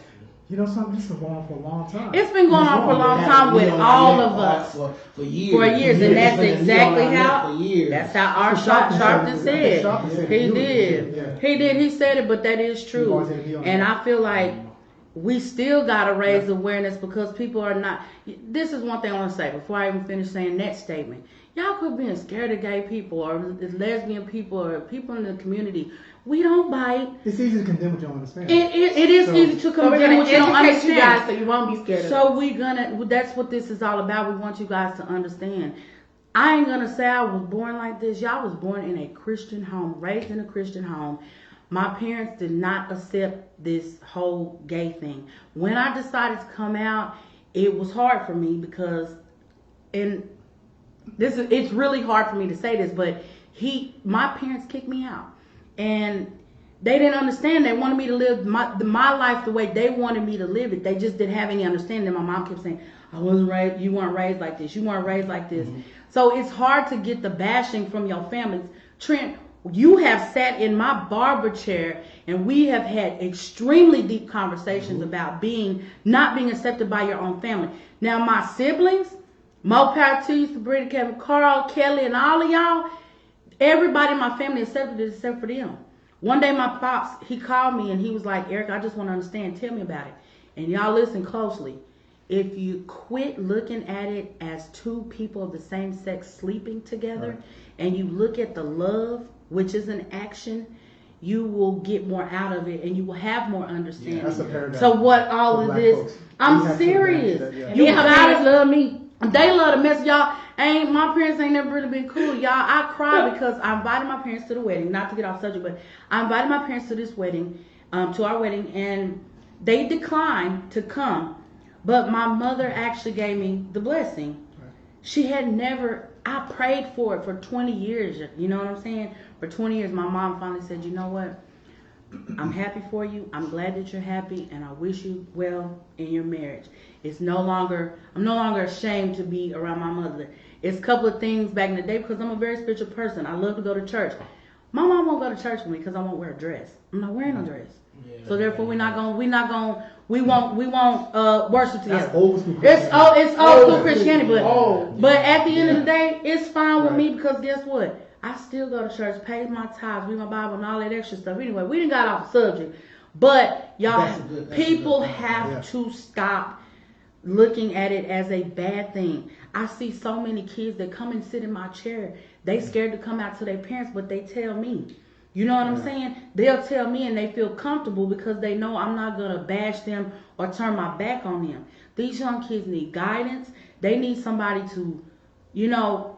You know something? This has been going on for a long time. It's been going on for a long They time had with it on all their of neck us. for years. For years, and It's that's been a knee on exactly our neck how. for years. That's how our That's what Sharpton Sharpton said. said. He You did. yeah. He did. He said it, but that is You've true. always had a knee on And your I feel like we still gotta raise awareness because people are not. This is one thing I want to say before I even finish saying that statement. Y'all quit being scared of gay people or lesbian people or people in the community. We don't bite. It's easy to condemn what you don't understand. It is So- easy to So we're condemn gonna what you don't educate you guys understand. so you won't be scared of So we gonna. That's what this is all about. We want you guys to understand. I ain't gonna say I was born like this. Y'all was born in a Christian home, raised in a Christian home. My parents did not accept this whole gay thing. When I decided to come out, it was hard for me because, and it's really hard for me to say this, but my parents kicked me out. And they didn't understand. They wanted me to live my life the way they wanted me to live it. They just didn't have any understanding. My mom kept saying, I wasn't raised, you weren't raised like this. You weren't raised like this. So it's hard to get the bashing from your families. Trent, you have sat in my barber chair and we have had extremely deep conversations about not being accepted by your own family. Now my siblings, Mo Power to you, Sabrina, Kevin, Carl, Kelly, and all of y'all, everybody in my family accepted it except for them. One day my pops, he called me and he was like, Eric, I just want to understand. Tell me about it. And y'all listen closely. If you quit looking at it as two people of the same sex sleeping together, and you look at the love, which is an action, you will get more out of it and you will have more understanding. Yeah, that's a paradigm. So what all For of black this, folks. We I'm have to serious. advance that, yeah. You And her gotta parents love me. They love to mess y'all. My parents ain't never really been cool, y'all. I cried because I invited my parents to the wedding. Not to get off subject, but I invited my parents to this wedding, to our wedding, and they declined to come. But my mother actually gave me the blessing. She had never. I prayed for it for 20 years. You know what I'm saying? For 20 years, my mom finally said, "You know what? I'm happy for you. I'm glad that you're happy, and I wish you well in your marriage." I'm no longer ashamed to be around my mother. It's a couple of things back in the day because I'm a very spiritual person. I love to go to church. My mom won't go to church with me because I won't wear a dress. I'm not wearing a dress. So therefore, we won't worship together. That's old school It's Christianity. old school Christianity, Oh, but at the end of the Yeah. day, it's fine with Right. me because guess what? I still go to church, pay my tithes, read my Bible, and all that extra stuff. Anyway, we didn't got off the subject, but y'all, That's a good people point. have Yeah. to stop looking at it as a bad thing. I see so many kids that come and sit in my chair. They scared to come out to their parents, but they tell me. You know what I'm saying? They'll tell me and they feel comfortable because they know I'm not going to bash them or turn my back on them. These young kids need guidance. They need somebody to,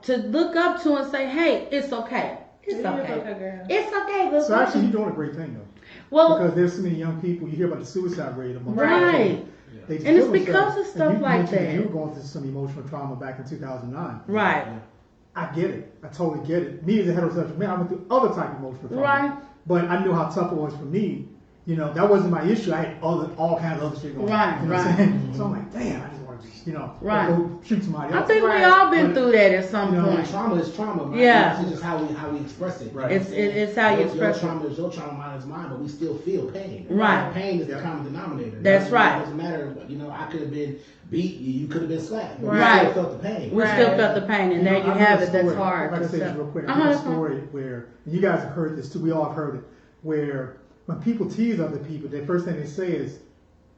to look up to and say, hey, it's okay. It's okay. Girl. It's okay. Look, So actually, you're doing a great thing though, well, because there's so many young people. You hear about the suicide rate among right. They just And it's kill because themselves. of stuff And you like mentioned that. You were going through some emotional trauma back in 2009. Right. I get it. I totally get it. Me as a heterosexual man, I went through other type of emotional trauma. Right. But I knew how tough it was for me. That wasn't my issue. I had all kinds of other shit going on. Right, You know what right. I'm saying? So I'm like, damn, I just want to, Right. go shoot somebody I else. think we Right. all been But- through that at some point. Trauma is trauma, man. Yeah. It's just how we express it. Right. It's how you express it. Your trauma is your trauma, mine is mine, but we still feel pain. Right. Pain is Yeah. the common denominator. That's right. It doesn't matter. I could have been beat. You could have been slapped. But Right. We still felt the pain. We still felt the pain, and there you I have know a it. That's story. hard. If I can to say this accept. real quick. I Uh-huh, know a that's fine. story where, and you guys have heard this too, we all have heard it, where when people tease other people, the first thing they say is,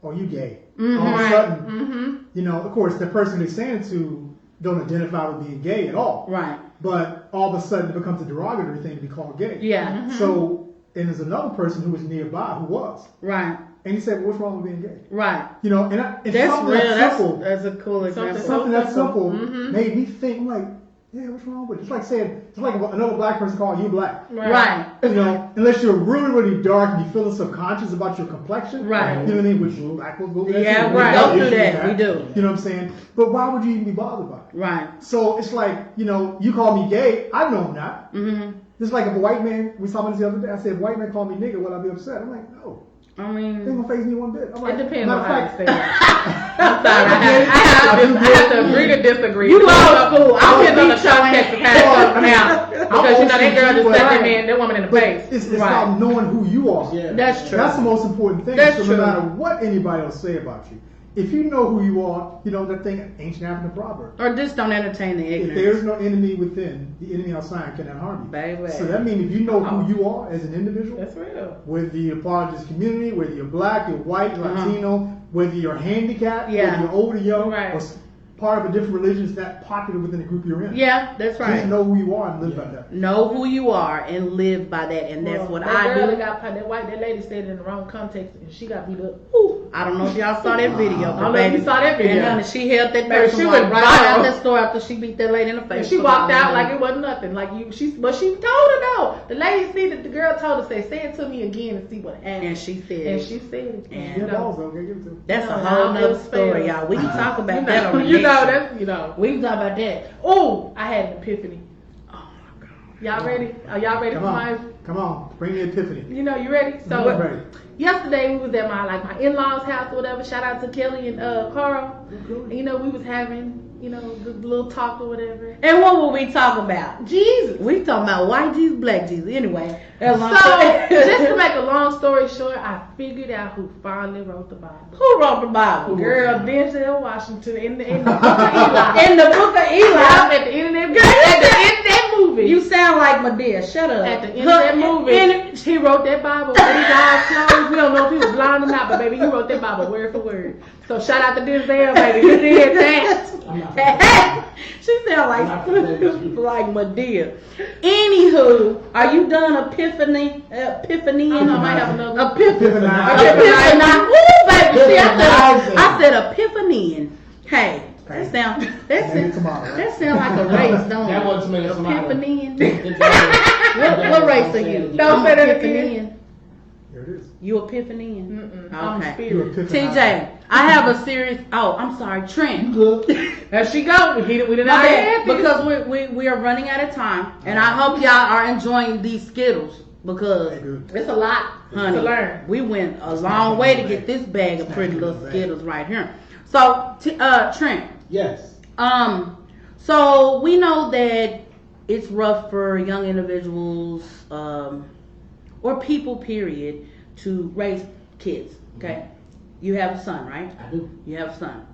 oh, you gay. All of a sudden, of course, the person they're saying it to don't identify with being gay at all. Right. But all of a sudden, it becomes a derogatory thing to be called gay. Yeah. So, and there's another person who was nearby who was. Right. And he said, well, what's wrong with being gay? Right. And it's That's something real. that's simple. That's a cool example. Something that simple Mm-hmm. made me think, like, yeah, what's wrong with it? It's like saying, it's like another black person calling you black. Right. Unless you're really, really dark and you feeling subconscious about your complexion. Right. You know what I mean? Which black folks go through. Yeah, too. right. We Go issue through with that. We do. You know what I'm saying? But why would you even be bothered by it? Right. So it's like, you call me gay, I know I'm not. Mm-hmm. Just like if a white man, we saw this the other day, I said, if a white man called me nigga, would I be upset? I'm like, no. I It ain't mean, gonna phase me one bit. I'm like, It depends matter on of how you fact, say it. I'm sorry. I have to agree to disagree. You old school. I'm I'm just on the beat top your text ass. the past now. Because that girl just But- slapped that woman in the but face. it's Right. about knowing who you are. Yeah. That's true. That's the most important thing. That's so true. no matter what anybody else say about you, if you know who you are, that thing, ancient African proverb. Or just don't entertain the If ignorance. there is no enemy within, the enemy outside cannot harm you. Baby. So that means if you know who you are as an individual, That's real. whether you're part of this community, whether you're black, you're white, Uh-huh. Latino, whether you're handicapped, Yeah. whether you're old or young, Right. or part of a different religion is that popular within the group you're in. Yeah, that's right. Just know who you are and live by that. Know who you are and live by that, and that's what that I girl do. that lady said it in the wrong context, and she got beat up. Ooh, I don't know if y'all saw that video, I but don't know if baby, you saw that video. And honey, she held that Baby, person she right went out viral. that store after she beat that lady in the face. And she walked out like it wasn't nothing. But she told her though. The lady see that the girl told her, say it to me again and see what happened. And she said, And she said it. And- Yeah, you know. balls though, okay, give it to them. that's a No, whole it nother was story, fair. y'all. We can talk about You that on the know, next show. that's We can talk about that. Oh, I had an epiphany. Oh my God. Y'all ready? Are y'all ready Come for my? on. Come on. Bring the epiphany. You know, you ready? So I'm ready. yesterday we was at my in-laws' house or whatever. Shout out to Kelly and Carl. And, you know, we was having, you know, the little talk or whatever. And what were we talking about? Jesus. We talking about white Jesus, black Jesus. Anyway, that's long So story. just to make a long story short, I figured out who finally wrote the Bible. Who wrote the Bible? Girl, Denzel Washington in the book of Eli. In the book of Eli. Yeah, at the end of that movie. You sound like Medea. Shut up. At the end of that movie, he wrote that Bible with his eyes closed. We don't know if he was blind or not, but baby, he wrote that Bible word for word. So shout out to Denzel, baby. You did that. I'm not She sound like Medea. Anywho, are you done epiphany? Epiphany? I don't know, I might have another. Epiphany. Epiphany. Ooh, baby. See, Epiphany. I said epiphany. Hey, that sound Maybe tomorrow. that sound like a race, don't That it? wasn't me. That's tomorrow. Epiphany. What What race are you? Don't I'm say that Epiphanian. There it is. You Epiphanian? Mm-mm. I'm Okay. You spirit. epiphany. TJ, I have a serious. Oh, I'm sorry, Trent. Good. There she go. We didn't My already bad, had this. because we are running out of time, and I hope y'all are enjoying these Skittles because, Hey, good. It's a lot honey, to learn. we went a long way to get this bag of pretty little Skittles right here. So, Trent, Yes. so we know that it's rough for young individuals, or people, period, to raise kids. Okay, you have a son, right? I do. You have a son,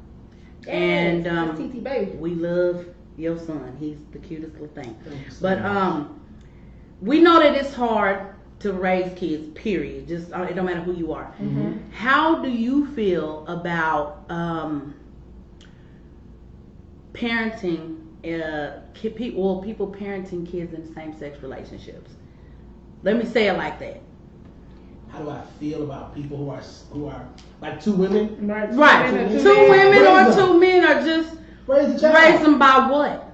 Yes, and it's TT baby. we love your son. He's the cutest little thing. Thank you so But much. we know that it's hard to raise kids. Period. Just it don't matter who you are. Mm-hmm. How do you feel about parenting? People parenting kids in same-sex relationships. Let me say it like that. How do I feel about people who are like two women? Right. Right. Two Two men. women or Raise them. 2 men are just Raise the child. raise them by what?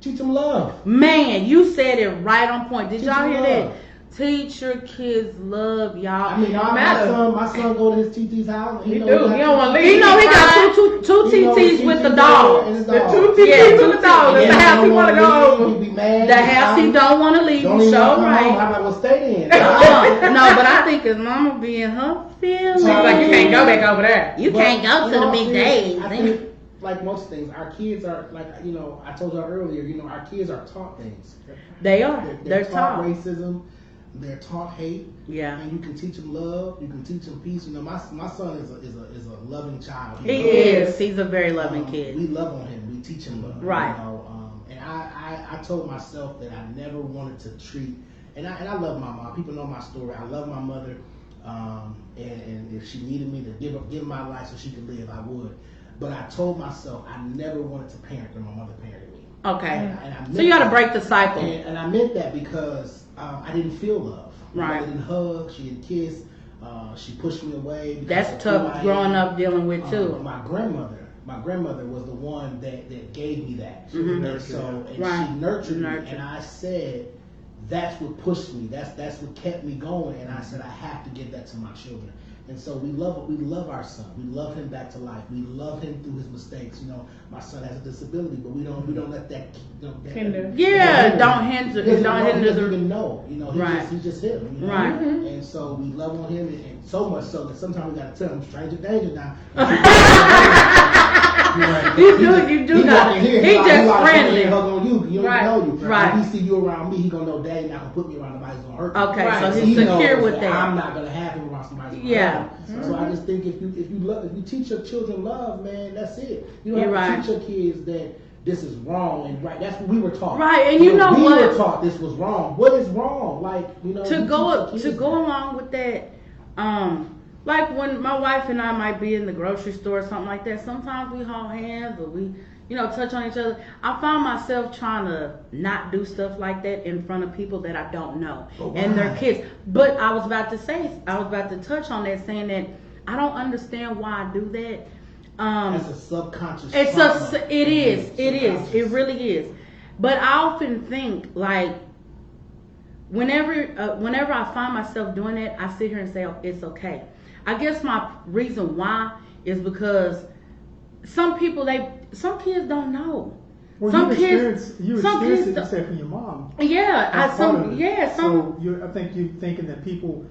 Teach them love. Man, you said it right on point. Did Teach y'all them hear love. that? Teach your kids love, y'all. I mean, my son go to his TT's house. He know do. He don't wanna leave. You know he got two TTs with the dogs. The two TTs Yeah, with the dog. That's the house he want to go. He be mad. The house he don't want to leave. Don't You even show wanna come home. right. I'm like, well, stay in. No, but I think his mama be in her feelings. She's like, you can't go back over there. You But, can't go you to know, the big days. I think, like most things, our kids are like, I told y'all earlier, our kids are taught things. They are. They're They're taught taught. racism. They're taught hate. Yeah. And you can teach them love. You can teach them peace. My son is a loving child. He is. He's a very loving We kid. love on him. We teach him love. Right. And I told myself that I never wanted to treat, and I love my mom. People know my story. I love my mother. And if she needed me to give my life so she could live, I would. But I told myself I never wanted to parent her. My mother parented me. Okay. And I meant So you got to that. break the cycle. And I meant that because I didn't feel love. My Right. mother didn't hug. She didn't kiss. She pushed me away. because That's of who I tough am. growing up dealing with too. My grandmother was the one that gave me that. Mhm. And so and Right. she nurtured me, Nurtured. and I said that's what pushed me. That's what kept me going. And I said I have to give that to my children. And so we love our son. We love him back to life. We love him through his mistakes. My son has a disability, but we don't let that Hinder. Yeah, don't hinder. He doesn't Don't hinder even the. know. He's Right. just him. Right. And so we love on him, and so much so that sometimes we gotta tell him stranger danger now. You do He not. walking here, He like, just like, friendly. He hug on you. You don't Right. know you. Right. If he see you around me, he gonna know Daddy not gonna put me around nobody who's gonna hurt me. Okay, Right. so So he's He secure knows with that. I'm not gonna have him around somebody. Who's Yeah. gonna hurt me. So I just think if you teach your children love, man, that's it. You don't You're have right. to teach your kids that this is wrong and right. That's what we were taught. Right, and you know we what? were taught this was wrong. What is wrong? Like To you teach your go kids to go that. along with that, like when my wife and I might be in the grocery store or something like that, sometimes we hold hands or we, touch on each other. I find myself trying to not do stuff like that in front of people that I don't know But and their why? kids. But I was about to touch on that, saying that I don't understand why I do that. That's a subconscious. It trauma. is. Subconscious. It really is. But I often think, like, whenever I find myself doing that, I sit here and say, oh, it's okay. I guess my reason why is because some kids don't know. Well, some you kids, experienced it, some you kids, said from your mom. yeah, That's part of it. some. So I think you're thinking that people,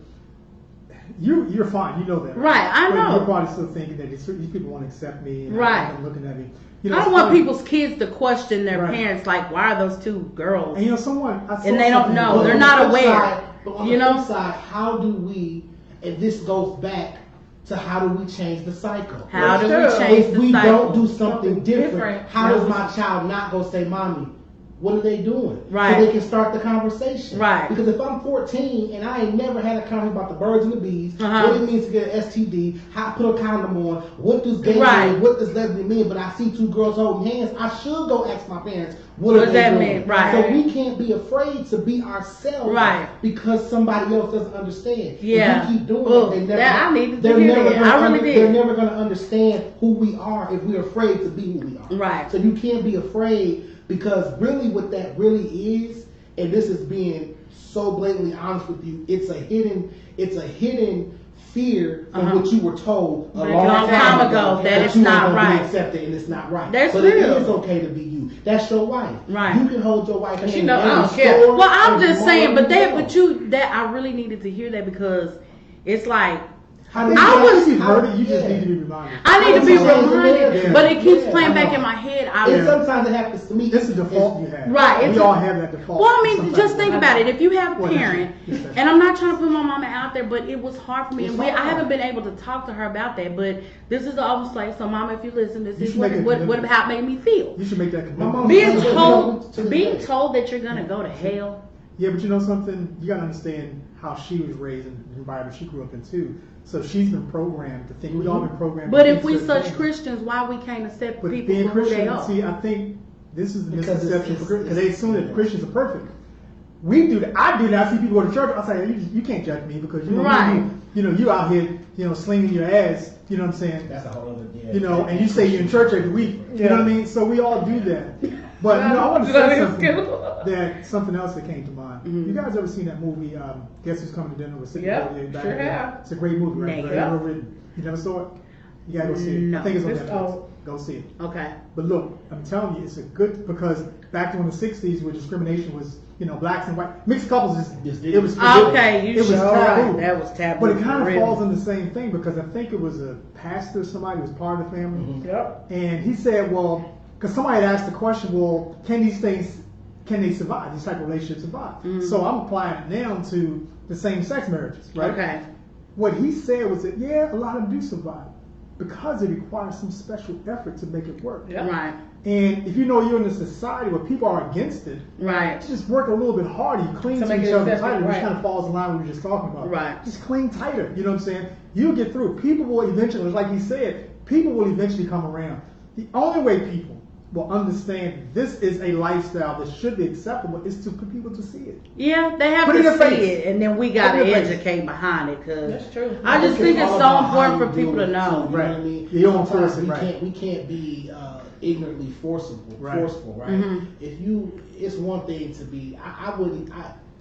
you're fine. You know that, Right, I But know. You're probably still thinking that these people want to accept me. And Right. I'm looking at me. I it's don't want funny. people's kids to question their Right. parents, like, why are those two girls? And someone I saw And they don't something- know. But They're on not the flip aware. side- but on You the know? flip side, how do we? And this goes back to how do we change the cycle? How do we Sure. change If the we cycle? don't do something Something different, different. how does my child not go say, "Mommy"? What are they doing? Right. So they can start the conversation. Right. Because if I'm 14 and I ain't never had a conversation about the birds and the bees, Uh-huh. what it means to get an STD, how to put a condom on, what does gay Right. mean, what does lesbian mean, but I see two girls holding hands, I should go ask my parents, what What are does they that doing? mean? Right. So we can't be afraid to be ourselves Right. because somebody else doesn't understand. Yeah. If we keep doing Ugh, it, they never, that- I needed to they're hear never that. gonna I really did. They're never going to understand who we are if we're afraid to be who we are. Right. So you can't be afraid because really what that really is, and this is being so blatantly honest with you, it's a hidden fear of Uh-huh. what you were told a Like long time ago that it's you ain't not gonna right. be accepted and it's not right. That's but real. it is okay to be you. That's your wife. Right. You can hold your wife hand she know I in the don't care. store Well, I'm and just mow saying, but up that, and but you, that I really needed to hear that because it's like How do I you- was- You've heard it. You just yeah. need to be reminded. I need to be Change the reminded, narrative. but it keeps Yeah, playing I back know. in my head. And sometimes it happens to me. It's a default you have. Right, We it's all a- have that default. Well, I mean, Sometimes. just think about it. If you have a Well, that's parent, it. Yes, and I'm not trying to put my mama out there, but it was hard for me, It's and hard. I haven't been able to talk to her about that. But this is almost like, so mama, if you listen, this You is should what make a what commitment. how it made me feel. You should make that My commitment. mom- Being Yeah, told, to this being day. told that you're gonna go to hell. Yeah, but you know something? You gotta understand how she was raised and the environment she grew up in too. So she's been programmed to think. We all been programmed. But to if think we certain such things. Christians, why we can't accept But people being for who they Christian, are? see, I think this is the Because misconception it's- because they assume that Christians are perfect. We do that. I do that. I see people go to church. I say, you can't judge me because you know, Right. you out here, slinging your ass. You know what I'm saying? That's a whole other deal. You know, and you say you're in church every week. You know what I mean? So we all do that. But I want to say something else that came to mind. Mm-hmm. You guys ever seen that movie? Guess Who's Coming to Dinner with Sidney Yep, Poitier? sure have. It's a great movie, right? Negative. Very well written. You never saw it? You gotta go see it. No. I think it's on It's Netflix. old. Go see it. Okay. But look, I'm telling you, it's a good because back in the '60s, where discrimination was, blacks and white mixed couples, it was Okay, you it was sure taboo. right. That was taboo. But it kind of for real. falls in the same thing because I think it was a pastor, or somebody who was part of the family, Mhm. Yep. and he said, well, because somebody had asked the question, well, can these things, can they survive? These type of relationships survive? So I'm applying it now to the same-sex marriages, right? Okay. What he said was that, yeah, a lot of them do survive because it requires some special effort to make it work. Yep. Right. And if you know you're in a society where people are against it, Right. just work a little bit harder. You cling To to make each it other accepted, tighter, which right. kind of falls in line with what we were just talking about. Right. Just cling tighter. You know what I'm saying? You'll get through. People will eventually, like he said, people will eventually come around. The only way people will understand this is a lifestyle that should be acceptable is to for people to see it. Yeah, they have Put it to in see their face. it, and then we got Put to it in their face. educate behind it. Cause That's true. I just think it's all so about important how for you people deal to with it, know. too, you know Right. what I mean? You don't Sometimes force it, right. We can't be ignorantly forceful, Right. right? Mhm. It's one thing to be.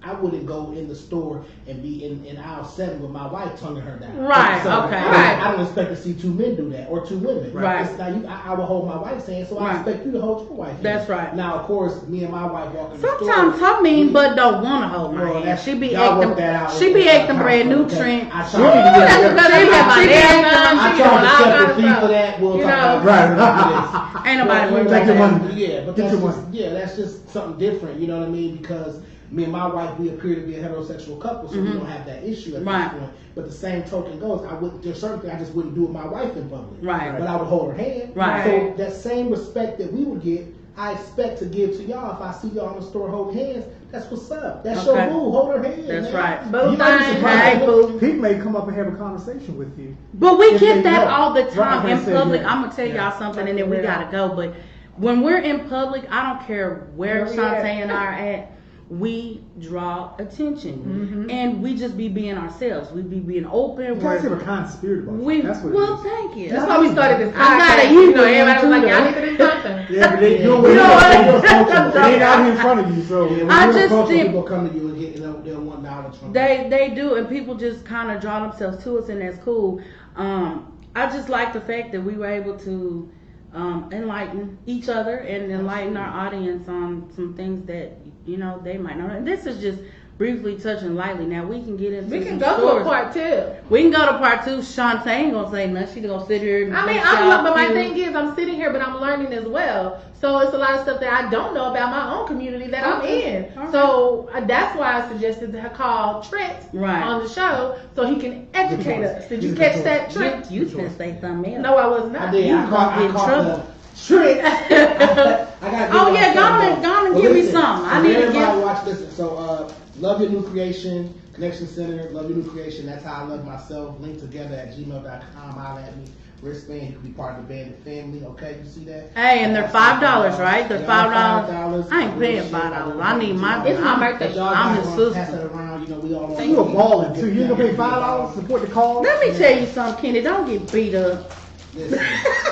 I wouldn't go in the store and be in aisle 7 with my wife tonguing her down. Right, So, okay. I don't expect to see 2 men do that or 2 women. Right. It's not, I would hold my wife's hand, so Right. I expect you to hold your wife's hand. That's right. Now, of course, me and my wife walk in the store. Sometimes I mean, but don't want to hold my Well, hand. that's- She be y'all work acting. that out She with be the acting bread council, okay? nutrient. I She tried to be get acting that. bread She nutrient. had my nails done. I She charge doing a all separate kinds of fee stuff. for that. We'll You talk know. about Right. that. Ain't nobody But, worried Take about your that. money. Yeah, but Get that's your just, money. that's just something different. You know what I mean? Because me and my wife, we appear to be a heterosexual couple, so we don't have that issue at Right. this point. But the same token goes, there's certain things I just wouldn't do with my wife in public. Right. But I would hold her hand. Right. So that same respect that we would get, I expect to give to y'all. If I see y'all in the store holding hands, that's what's up. That's Okay. your boo. Hold her hand. That's man. right. Boo You might be thing. surprised. Hey, boo. People may come up and have a conversation with you. But we If get they that know. all the Right, time they in say, public. yeah. I'm gonna tell Yeah. y'all something, and then we Yeah. gotta go. But when we're in public, I don't care where Where we Shantae at. and I are at. We draw attention, and we just be being ourselves. We be being open. You guys have a kind spirit about We you. That's what well, it is. thank you. That's why we started this I got podcast. it. You You know, do everybody was like, too, y'all though. need to do something. Yeah, but they Yeah. doing You what know they what? do. They ain't out here in front of you, so. Yeah, when I you're just approaching, think- people come to you and they'll want knowledge from you. They do, and people just kind of draw themselves to us, and that's cool. I just like the fact that we were able to enlighten each other and enlighten our audience on some things that they might not know. And this is just briefly touching lightly. Now we can get into We can some go stories. to a part 2. We can go to part 2. Shantae ain't gonna say nothing. She's gonna sit here and I mean, but my thing is, I'm sitting here, but I'm learning as well. So it's a lot of stuff that I don't know about my own community that I'm in. Alright. So that's why I suggested to call Trent Right. on the show so he can educate us. Did you catch that, Trent? You can say something else. No, I was I not. did. You I gonna get in caught trouble. the trick. I gotta Oh, get yeah, myself go on and give me listen, some. I so need to everybody get- watch this. So, Love Your New Creation Connection Center. Love Your New Creation. That's how I love myself. Linked together at gmail.com. Holla at me. Wristband. You can be part of the band and family. Okay, you see that? Hey, and they're $5, right? They're Yeah, $5. $5. I ain't paying $5. I need my. It's my birthday. But y'all I'm guys the wanna pass sister. that around. We all on. You a balling too. You gonna pay $5 to support the cause? Let me tell you something, Kenny. Don't get beat up. Listen.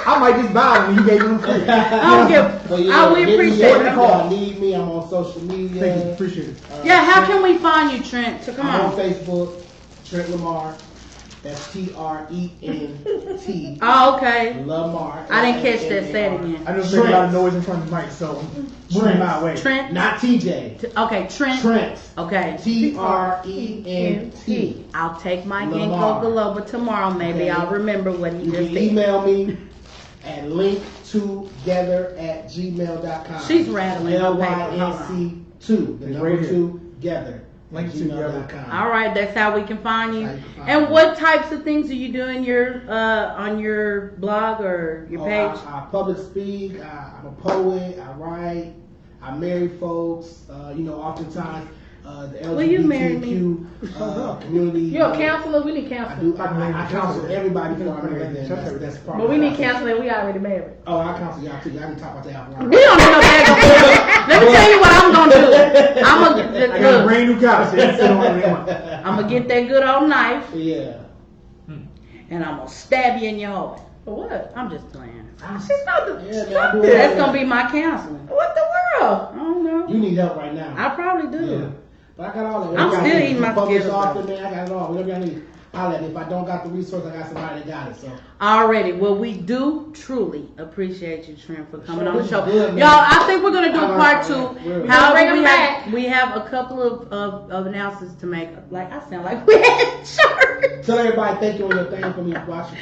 I might just buy them when you gave them free. I don't give. But We hit me appreciate up it. if y'all need me. I'm on social media. Thank you. Appreciate it. Yeah, how can we find you, Trent? So come I'm on on. Facebook, Trent Lamar. That's TRENT. Oh, okay. Lamar. I didn't catch that. Say it again. I just make a lot of noise in front of the mic, so moving my way. Trent. Not TJ. Okay, Trent. Trent. Okay. TRENT. I'll take my Lamar. ginkgo biloba tomorrow. Maybe Okay. I'll remember what he You just can said. email me at linktogether@gmail.com. She's rattling her paper. LYNC2. The It's number right here. 2 together. Link together. gmail.com. All right, that's how we can find you. How you can find And me. what types of things are you doing on your blog or your page? I public speak. I'm a poet. I write. I marry folks. Oftentimes the Will you marry me? LGBTQ community. You're a counselor? We need I counseling. do. I counsel everybody before I marry them. That's part But of we the need process. counseling. We already married. Oh, I counsel y'all too. Y'all can talk about that We after. don't need no bag of Let me tell you what I'm gonna do. I got a brand new couch. That's the only one. I'm gonna get that good old knife Yeah. and I'm gonna stab you in your heart. For what? I'm just playing. She's not the. Yeah, man, I Stop do this. That's gonna be my counseling. What the world? I don't know. You need help right now. I probably do. Yeah. But I got all that. I'm Whatever still y'all need. eating my Published Skittles, author, though. man. I got it all. Whatever y'all need. Holla at me. If I don't got the resource, I got somebody that got it. So. Already. Well, we do truly appreciate you, Trent, for coming Sure, on the this show. is good, man. Y'all, I think we're gonna do I a like part it, 2. man. We're- However, Bring 'em we back. have a couple of announcements to make. Like I sound like we had church. Tell everybody thank you on your thing for me watching.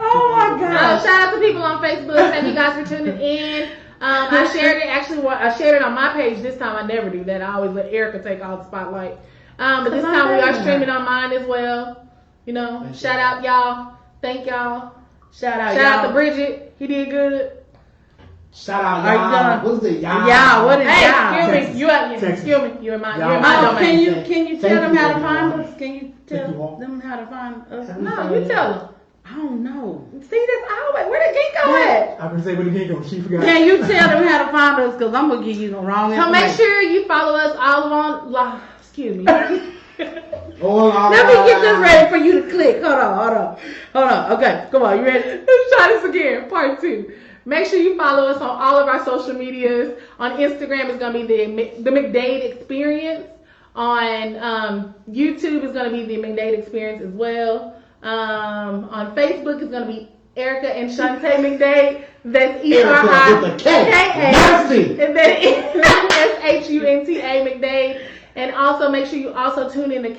Oh my gosh. Shout out to people on Facebook. Thank you guys for tuning in. I shared it. Actually, I shared it on my page this time. I never do that. I always let Erica take all the spotlight. But this time we are streaming on mine as well. Shout out y'all. Thank y'all. Shout out, Shout out y'all. to Bridget. He did good. Shout out Are you y'all. done? What's the y'all? Y'all, what is Hey, y'all? excuse me. Texas. You are. Texas. Excuse me. You're in my. Y'all. You're in my Oh, domain. can you tell Thank them you, how to everyone. find us? Can you tell Thank you, Walt. them how to find us? No, you tell them. I don't know. See this always. Where did Geek go at? I can say what again, she forgot. Can you tell them how to find us? Because I'm going to give you the wrong So information. make sure you follow us all on. Excuse me. Let me get this ready for you to click. Hold on. Okay, come on. You ready? Let's try this again. Part 2. Make sure you follow us on all of our social medias. On Instagram, it's going to be the McDade Experience. On YouTube, it's going to be the McDade Experience as well. On Facebook, it's going to be Erica and Shantae McDade. That's Erica with a K. ERIKA. Nasty. And then SHUNTA McDade. And also make sure you also tune in to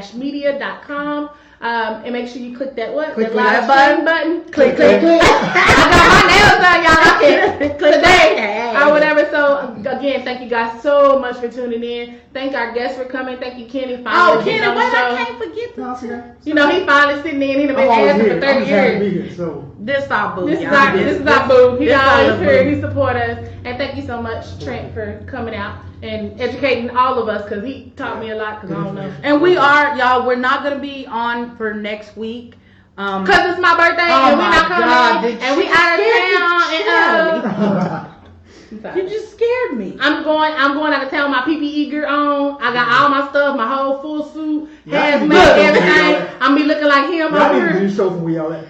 KMWI-media.com. And make sure you click that what? Click that live that stream button. Click. I got my nails done, y'all. I can today or whatever. So again, thank you guys so much for tuning in. Thank our guests for coming. Thank you, Kenny. Oh, Finally Kenny, getting on wait, the I show. can't forget No, I this. forgot. You know, he finally sitting in. He's been I'm always asking here. for I'm 30 just happy to years. be here. So This our boo, This is y'all. our boo. He's this our always little here. boo. He support us. And thank you so much, Trent, for coming out and educating all of us because he taught me a lot because I don't know. And we are, y'all, we're not going to be on for next week. Because it's my birthday Oh and we're my not coming God, in, did and we she out of scare town. you just scared me. I'm going out of town with my PPE gear on. I got all my stuff, my whole full suit, Yeah, hazmat, I need to everything. I'm be looking like him y'all over need to do here. the show from where y'all at.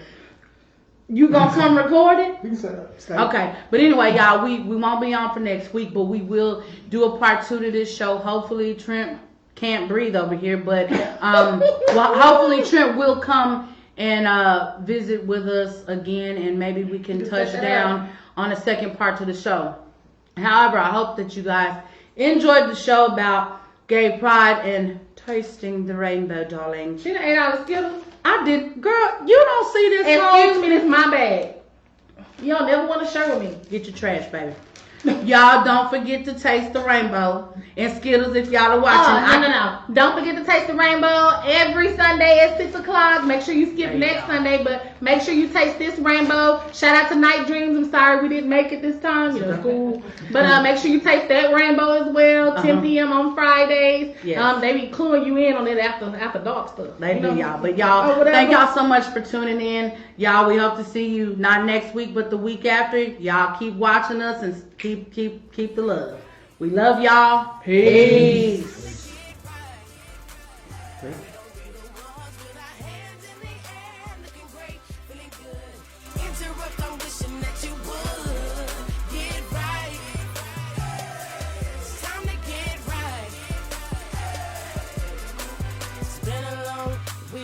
You going to come record it? We can set up. Skype. Okay, but anyway, y'all, we won't be on for next week, but we will do a part 2 to this show. Hopefully, Trent can't breathe over here, but well, hopefully Trent will come and visit with us again, and maybe we can touch down on the second part to the show. However, I hope that you guys enjoyed the show about gay pride and tasting the rainbow, darling. She done ate all the Skittles. I did, girl. You don't see this. Excuse me, this is my bag. You don't never want to share with me. Get your trash, baby. Y'all don't forget to taste the rainbow and Skittles if y'all are watching. No. Don't forget to taste the rainbow every Sunday at 6 o'clock. Make sure you skip next Sunday, but make sure you taste this rainbow. Shout out to Night Dreams. I'm sorry we didn't make it this time. You know, cool. But make sure you taste that rainbow as well. 10 p.m. on Fridays. Yes. They be cluing you in on it after dark stuff. They do, y'all. But y'all, thank y'all so much for tuning in. Y'all, we hope to see you not next week, but the week after. Y'all keep watching us and keep the love. We love y'all. Peace.